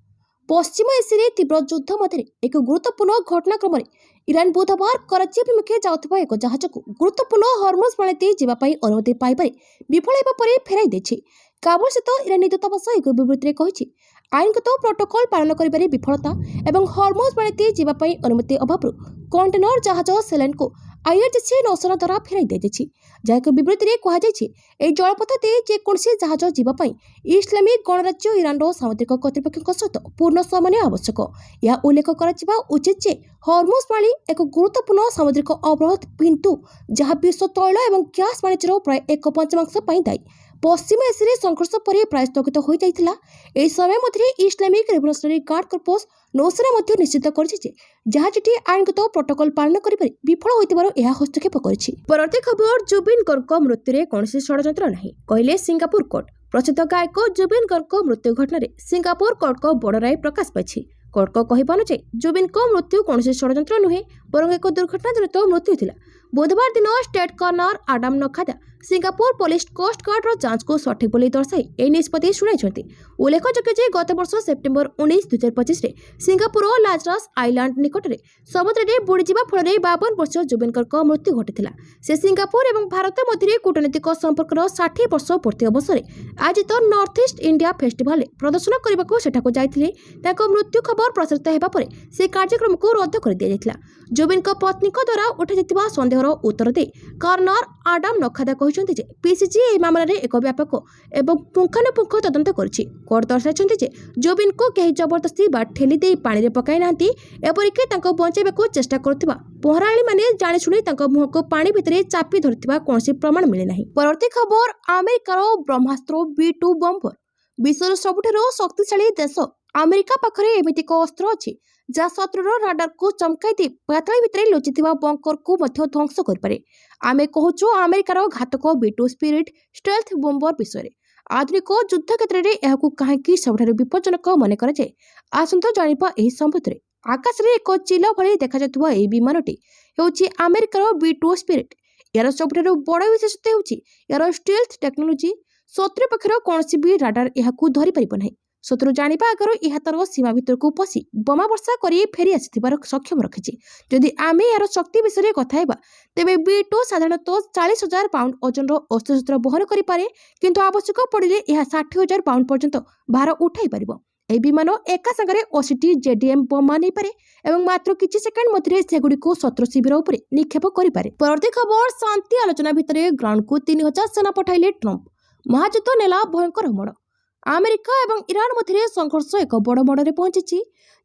ପଶ୍ଚିମ ଏସିଆରେ ତୀବ୍ର ଯୁଦ୍ଧ ମଧ୍ୟରେ ଏକ ଗୁରୁତ୍ୱପୂର୍ଣ୍ଣ ଘଟଣାକ୍ରମରେ ଇରାନ ବୁଧବାର କରାଚି ଅଭିମୁଖେ ଯାଉଥିବା ଏକ ଜାହାଜକୁ ଗୁରୁତ୍ୱପୂର୍ଣ୍ଣ ହରମୁଜ ପାଣି ଦେଇ ଯିବା ପାଇଁ ଅନୁମତି ପାଇବାରେ ବିଫଳ ହେବା ପରେ ଫେରାଇ ଦେଇଛି। କାବୁଲ ସ୍ଥିତ ଇରାନୀ ଦୂତାବାସ ଏକ ବିବୃତ୍ତିରେ କହିଛି, ଆଇନଗତ ପ୍ରୋଟୋକଲ ପାଳନ କରିବାରେ ବିଫଳତା ଏବଂ ହରମୁଜ ପାଣି ଦେଇ ଯିବା ପାଇଁ ଅନୁମତି ଅଭାବରୁ କଣ୍ଟେନର ଜାହାଜ ସେଲେନ୍କୁ IRGC ନୌସେନା ଦ୍ୱାରା ଫେରାଇ ଦିଆଯାଇଛି। ଯାହା ଏକ ବିବୃତ୍ତିରେ କୁହାଯାଇଛି, ଏହି ଜଳପଥ ଦେଇ ଯେକୌଣସି ଜାହାଜ ଯିବା ପାଇଁ ଇସଲାମିକ ଗଣରାଜ୍ୟ ଇରାନର ସାମୁଦ୍ରିକ କର୍ତ୍ତୃପକ୍ଷଙ୍କ ସହିତ ପୂର୍ଣ୍ଣ ସମନ୍ୱୟ ଆବଶ୍ୟକ। ଏହା ଉଲ୍ଲେଖ କରାଯିବା ଉଚିତ ଯେ ହରମୁଜ ପାଣି ଏକ ଗୁରୁତ୍ୱପୂର୍ଣ୍ଣ ସାମୁଦ୍ରିକ ଅବରୋଧ ବିନ୍ଦୁ ଯାହା ବିଶ୍ୱ ତୈଳ ଏବଂ ଗ୍ୟାସ୍ ବାଣିଜ୍ୟର ପ୍ରାୟ 1/5 ପାଇଁ ଦାୟୀ। ପଶ୍ଚିମ ଏସିଆରେ ସଂଘର୍ଷ ପରେ ପ୍ରାୟ ସ୍ଥଗିତ ହୋଇଯାଇଥିଲା। ଏହି ସମୟ ମଧ୍ୟରେ ଇସଲାମିକ ରେଭଲ୍ୟୁସନାରୀ ଗାର୍ଡ କର୍ପସ ନୌସେନା ମଧ୍ୟ ନିଶ୍ଚିତ କରିଛି ଯେ ଜାହାଜଟି ଆଇନଗତ ପ୍ରୋଟୋକଲ ପାଳନ କରିବାରେ ବିଫଳ ହୋଇଥିବାରୁ ଏହା ହସ୍ତକ୍ଷେପ କରିଛି। ପରବର୍ତ୍ତୀ ଖବର, ଜୁବିନ ଗର୍ଗଙ୍କ ମୃତ୍ୟୁରେ କୌଣସି ଷଡ଼ଯନ୍ତ୍ର ନାହିଁ, କହିଲେ ସିଙ୍ଗାପୁର କୋର୍ଟ। ପ୍ରସିଦ୍ଧ ଗାୟକ ଜୁବିନ ଗର୍ଗଙ୍କ ମୃତ୍ୟୁ ଘଟଣାରେ ସିଙ୍ଗାପୁର କୋର୍ଟଙ୍କ ବଡ଼ ରାୟ ପ୍ରକାଶ ପାଇଛି। କୋର୍ଟଙ୍କ କହିବା ଅନୁଯାୟୀ ଜୁବିନଙ୍କ ମୃତ୍ୟୁ କୌଣସି ଷଡ଼ଯନ୍ତ୍ର ନୁହେଁ, ବରଂ ଏକ ଦୁର୍ଘଟଣାଜନିତ ମୃତ୍ୟୁ ଥିଲା। ବୁଧବାର ଦିନ state coroner Adam Nakhoda Singapore police କୋଷ୍ଟଗାର୍ଡର ଯାଞ୍ଚକୁ ସଠିକ ବୋଲି ଦର୍ଶାଇ ଏହି ନିଷ୍ପତ୍ତି ଶୁଣାଇଛନ୍ତି। ଉଲ୍ଲେଖଯୋଗ୍ୟ ଯେ ଗତ ବର୍ଷ ସେପ୍ଟେମ୍ବର 19, 2025ରେ ସିଙ୍ଗାପୁର ଲାଜରସ୍ ଆଇଲାଣ୍ଡ ନିକଟରେ ସମୁଦ୍ରରେ ବୁଡ଼ିଯିବା ଫଳରେ 52 ବର୍ଷୀୟ ଜୁବିନଙ୍କ ମୃତ୍ୟୁ ଘଟିଥିଲା। ସେ ସିଙ୍ଗାପୁର ଏବଂ ଭାରତ ମଧ୍ୟରେ କୂଟନୈତିକ ସମ୍ପର୍କର 60 ବର୍ଷ ପୂର୍ତ୍ତି ଅବସରରେ ଆୟୋଜିତ ନର୍ଥ ଇଷ୍ଟ ଇଣ୍ଡିଆ ଫେଷ୍ଟିଭାଲରେ ପ୍ରଦର୍ଶନ କରିବାକୁ ସେଠାକୁ ଯାଇଥିଲେ। ତାଙ୍କ ମୃତ୍ୟୁ ଖବର ପ୍ରଚାରିତ ହେବା ପରେ ସେ କାର୍ଯ୍ୟକ୍ରମକୁ ରଦ୍ଦ କରିଦିଆଯାଇଥିଲା। ଜୁବିନଙ୍କ ପତ୍ନୀଙ୍କ ଦ୍ୱାରା ଉଠାଯାଇଥିବା ସନ୍ଦେହର ଉତ୍ତର ଦେଇ କର୍ଣ୍ଣର ଆଡାମ ନଖାଦା କହିଛନ୍ତି ଯେ PCG ଏହି ମାମଲାରେ ଏକ ବ୍ୟାପକ ଏବଂ ପୁଙ୍ଖାନୁପୁଙ୍ଖ ତଦନ୍ତ କରିଛି। କୋର୍ଟ ଦର୍ଶାଇଛନ୍ତି ଯେ ଜୁବିନଙ୍କୁ କେହି ଜବରଦସ୍ତି ବା ଠେଲି ଦେଇ ପାଣିରେ ପକାଇ ନାହାନ୍ତି। ଏପରିକି ତାଙ୍କୁ ବଞ୍ଚାଇବାକୁ ଚେଷ୍ଟା କରୁଥିବା ପହଁରାଳିମାନେ ଜାଣିଶୁଣି ତାଙ୍କ ମୁହଁକୁ ପାଣି ଭିତରେ ଚାପି ଧରିଥିବା କୌଣସି ପ୍ରମାଣ ମିଳିନାହିଁ। ପରବର୍ତ୍ତୀ ଖବର, ଆମେରିକାର ବ୍ରହ୍ମାସ୍ତ୍ର B2 ବମ୍ବର। ବିଶ୍ୱର ସବୁଠାରୁ ଶକ୍ତିଶାଳୀ ଦେଶ ଆମେରିକା ପାଖରେ ଏମିତି ଏକ ଅସ୍ତ୍ର ଅଛି ଯାହା ଶତ୍ରୁର ରାଡାରକୁ ଚମକାଇ ଦେଇ ପାତାଳ ଭିତରେ ଲୁଚିଥିବା ବଙ୍କରକୁ ମଧ୍ୟ ଧ୍ୱଂସ କରିପାରେ। ଆମେ କହୁଛୁ ଆମେରିକାର ଘାତକ B2 ସ୍ପିରିଟ୍ ଷ୍ଟେଲ୍ଥ ବୋମ୍ବର ବିଷୟରେ। ଆଧୁନିକ ଯୁଦ୍ଧ କ୍ଷେତ୍ରରେ ଏହାକୁ କାହିଁକି ସବୁଠାରୁ ବିପଜ୍ଜନକ ମନେ କରାଯାଏ, ଆସନ୍ତୁ ଜାଣିବା ଏହି ସମ୍ବନ୍ଧରେ। ଆକାଶରେ ଏକ ଚିଲ ଭଳି ଦେଖାଯାଉଥିବା ଏହି ବିମାନଟି ହେଉଛି ଆମେରିକାର B2 ସ୍ପିରିଟ୍। ଏହାର ସବୁଠାରୁ ବଡ଼ ବିଶେଷତ୍ୱ ହେଉଛି ଏହାର ଷ୍ଟେଲ୍ଥ ଟେକ୍ନୋଲୋଜି। ଶତ୍ରୁ ପକ୍ଷର କୌଣସି ବି ରାଡାର ଏହାକୁ ଧରିପାରିବ ନାହିଁ। ଶତ୍ରୁ ଜାଣିବା ଆଗରୁ ଏହା ତାର ସୀମା ଭିତରକୁ ପଶି ବୋମା ବର୍ଷା କରି ଫେରି ଆସିଥିବାର ସକ୍ଷମ ରଖିଛି। ଯଦି ଆମେ ଏହାର ଶକ୍ତି ବିଷୟରେ କଥା ହେବା, ତେବେ B2 ସାଧାରଣତଃ 40,000 ପାଉଣ୍ଡ ଓଜନର ଅସ୍ତ୍ରଶସ୍ତ୍ର ବହନ କରିପାରେ, କିନ୍ତୁ ଆବଶ୍ୟକ ପଡ଼ିଲେ ଏହା 60,000 ପାଉଣ୍ଡ ପର୍ଯ୍ୟନ୍ତ ଭାର ଉଠାଇ ପାରିବ। ଏହି ବିମାନ ଏକା ସାଙ୍ଗରେ 80ଟି JDM ବୋମା ନେଇପାରେ ଏବଂ ମାତ୍ର କିଛି ସେକେଣ୍ଡ ମଧ୍ୟରେ ସେଗୁଡ଼ିକୁ ଶତ୍ରୁ ଶିବିର ଉପରେ ନିକ୍ଷେପ କରିପାରେ। ପରବର୍ତ୍ତୀ ଖବର, ଶାନ୍ତି ଆଲୋଚନା ଭିତରେ ଗ୍ରାଉଣ୍ଡକୁ 3,000 ସେନା ପଠାଇଲେ ଟ୍ରମ୍ପ। ମହାଯୁଦ୍ଧ ନେଲା ଭୟଙ୍କର ମୋଡ଼। ଆମେରିକା ଏବଂ ଇରାନ ମଧ୍ୟରେ ସଂଘର୍ଷ ଏକ ବଡ଼ ମୋଡ଼ରେ ପହଞ୍ଚିଛି।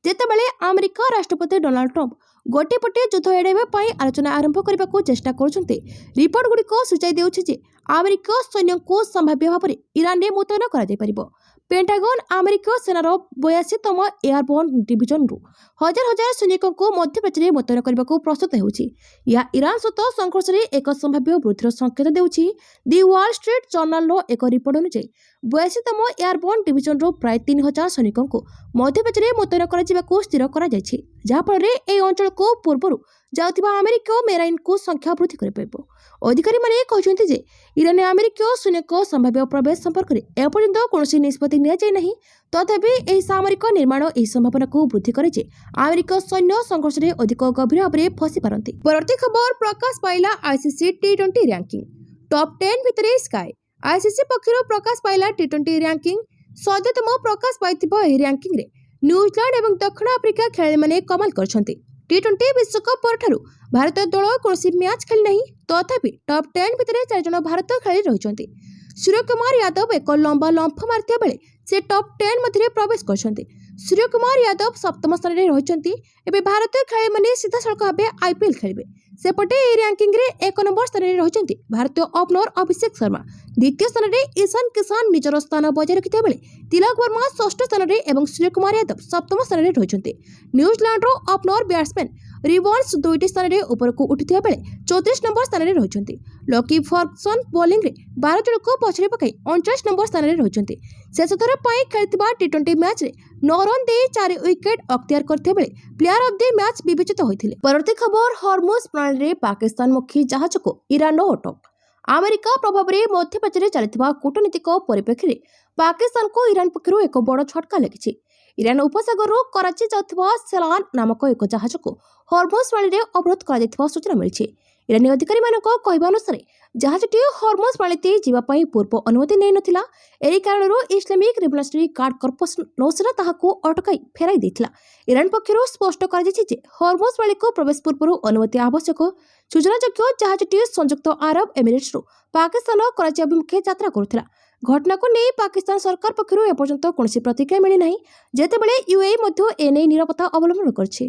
ଯେତେବେଳେ ଆମେରିକା ରାଷ୍ଟ୍ରପତି ଡୋନାଲ୍ଡ ଟ୍ରମ୍ପ ଗୋଟିଏ ପଟେ ଯୁଦ୍ଧ ଏଡ଼ାଇବା ପାଇଁ ଆଲୋଚନା ଆରମ୍ଭ କରିବାକୁ ଚେଷ୍ଟା କରୁଛନ୍ତି, ରିପୋର୍ଟଗୁଡ଼ିକ ସୂଚାଇ ଦେଉଛି ଯେ ଆମେରିକୀୟ ସୈନ୍ୟଙ୍କୁ ସମ୍ଭାବ୍ୟ ଭାବରେ ଇରାନରେ ମୁତୟନ କରାଯାଇପାରିବ। ପେଣ୍ଟାଗନ ଆମେରିକୀୟ ସେନାର 82ତମ ଏୟାରବୋର୍ନ ଡିଭିଜନରୁ ହଜାର ହଜାର ସୈନିକଙ୍କୁ ମଧ୍ୟପ୍ରାଚ୍ୟରେ ମୁତୟନ କରିବାକୁ ପ୍ରସ୍ତୁତ ହେଉଛି। ଏହା ଇରାନ ସହିତ ସଂଘର୍ଷରେ ଏକ ସମ୍ଭାବ୍ୟ ବୃଦ୍ଧିର ସଂକେତ ଦେଉଛି। ଦି ୱାଲ୍ ଷ୍ଟ୍ରିଟ୍ ଜର୍ଣ୍ଣାଲର ଏକ ରିପୋର୍ଟ ଅନୁଯାୟୀ 82ତମ ଏୟାରବୋର୍ନ ଡିଭିଜନରୁ ପ୍ରାୟ 3,000 ସୈନିକଙ୍କୁ ମଧ୍ୟପ୍ରାଚ୍ୟରେ ମୁତୟନ କରାଯିବାକୁ ସ୍ଥିର କରାଯାଇଛି, ଯାହାଫଳରେ ଏହି ଅଞ୍ଚଳକୁ ପୂର୍ବରୁ ଯାଉଥିବା ଆମେରିକୀୟ ମେରାଇନକୁ ସଂଖ୍ୟା ବୃଦ୍ଧି କରିପାରିବ। ଅଧିକାରୀମାନେ କହିଛନ୍ତି ଯେ ଇରାନରେ ଆମେରିକୀୟ ସୈନ୍ୟଙ୍କ ସମ୍ଭାବ୍ୟ ପ୍ରବେଶ ସମ୍ପର୍କରେ ଏପର୍ଯ୍ୟନ୍ତ କୌଣସି ନିଷ୍ପତ୍ତି ନିଆଯାଇ ନାହିଁ। ତଥାପି ଏହି ସାମରିକ ନିର୍ମାଣ ଏହି ସମ୍ଭାବନାକୁ ବୃଦ୍ଧି କରେ ଯେ ଆମେରିକୀୟ ସୈନ୍ୟ ସଂଘର୍ଷରେ ଅଧିକ ଗଭୀର ଭାବରେ ଫସି ପାରନ୍ତି। ପରବର୍ତ୍ତୀ ଖବର, ପ୍ରକାଶ ପାଇଲା ICC T20 ର୍ୟାଙ୍କିଂ। ଟପ୍ 10 ଭିତରେ ସ୍କାଏ। ICC ପକ୍ଷରୁ ପ୍ରକାଶ ପାଇଲା T20 ର୍ୟାଙ୍କିଂ। 100ତମ ପ୍ରକାଶ ପାଇଥିବା ଏହି ର୍ୟାଙ୍କିଂରେ ନ୍ୟୁଜିଲାଣ୍ଡ ଏବଂ ଦକ୍ଷିଣ ଆଫ୍ରିକା ଖେଳାଳିମାନେ କମାଲ କରିଛନ୍ତି। T20 ବିଶ୍ୱକପ୍ ପରଠାରୁ ଭାରତୀୟ ଦଳ କୌଣସି ମ୍ୟାଚ୍ ଖେଳି ନାହିଁ। ତଥାପି ଟପ୍ 10 ଭିତରେ 4 ଜଣ ଭାରତୀୟ ଖେଳାଳି ରହିଛନ୍ତି। ସୂର୍ଯ୍ୟକୁମାର ଯାଦବ ଏକ ଲମ୍ବା ଲମ୍ଫ ମାରିଥିବା ବେଳେ ସେ ଟପ୍ 10 ମଧ୍ୟରେ ପ୍ରବେଶ କରିଛନ୍ତି। सूर्य कुमार यादव सप्तम स्थान में रही। एवं भारतीय खेलाड़ी मैंने सीधासख भाव आईपीएल खेलिए। सेपटे ए रैंकिंग रे 1 नंबर स्थान में रही भारतीय ओपनर अभिषेक शर्मा। द्वितीय स्थान में ईशान किशन निजर स्थान बजाय रखिता बेले तिलक वर्मा षष्ठ स्थान में और सूर्य कुमार यादव सप्तम स्थान में रही। न्यूजीलैंड ओपनर बैट्समैन रिवन्स 2टी स्थान में उपरकू उठिथिबा बेले 34 नंबर स्थान में रही। लकी फर्गसन बोलिंग रे 12 जन को पछरे पकाई 39 नंबर स्थान में रही। शेष थर पर खेलता टी20 मैच रे 9 रन दे 4 विकेट अख्तियार करते बेले प्लेयर ऑफ द मैच विवेचित होते। परवर्ती खबर हॉर्मुज प्रणाली रे पाकिस्तान मुखी जहाज को ईरान अटक। अमेरिका प्रभाव में मध्यप्राच्य में चलता कूटनीतिक परिप्रेक्षी में पाकिस्तान को ईरान पक्षर एक बड़ झटका लगी। ईरान उपसागर कराची जाऊा सेलान नामक एक जहाज को हॉर्मुज प्रणाली में अवरोध कर सूचना मिली। ईरानी अधिकारी कहवा अनुसार जहाजटी हॉर्मुज प्रणाली जावाई पूर्व अनुमति नहीं नथिला। एही कारण इस्लामिक रिवोल्यूशनरी गार्ड कर्पस नौसेना ताहाको अटकाई फेराई देथिला। ईरान पक्षर स्पष्ट कर हॉर्मुज प्रणाली को प्रवेश पूर्व अनुमति आवश्यक। सूचनायोग्य जहाजटी संयुक्त अरब एमिरेट्स पाकिस्तान कराची अभिमुखे यात्रा करुथिला। घटना को नहीं पाकिस्तान सरकार पक्षर एपर्यंत कौन प्रतिक्रिया मिली ना, जेतेबेले यूएई एने निरापत्ता अवलंबन करछि।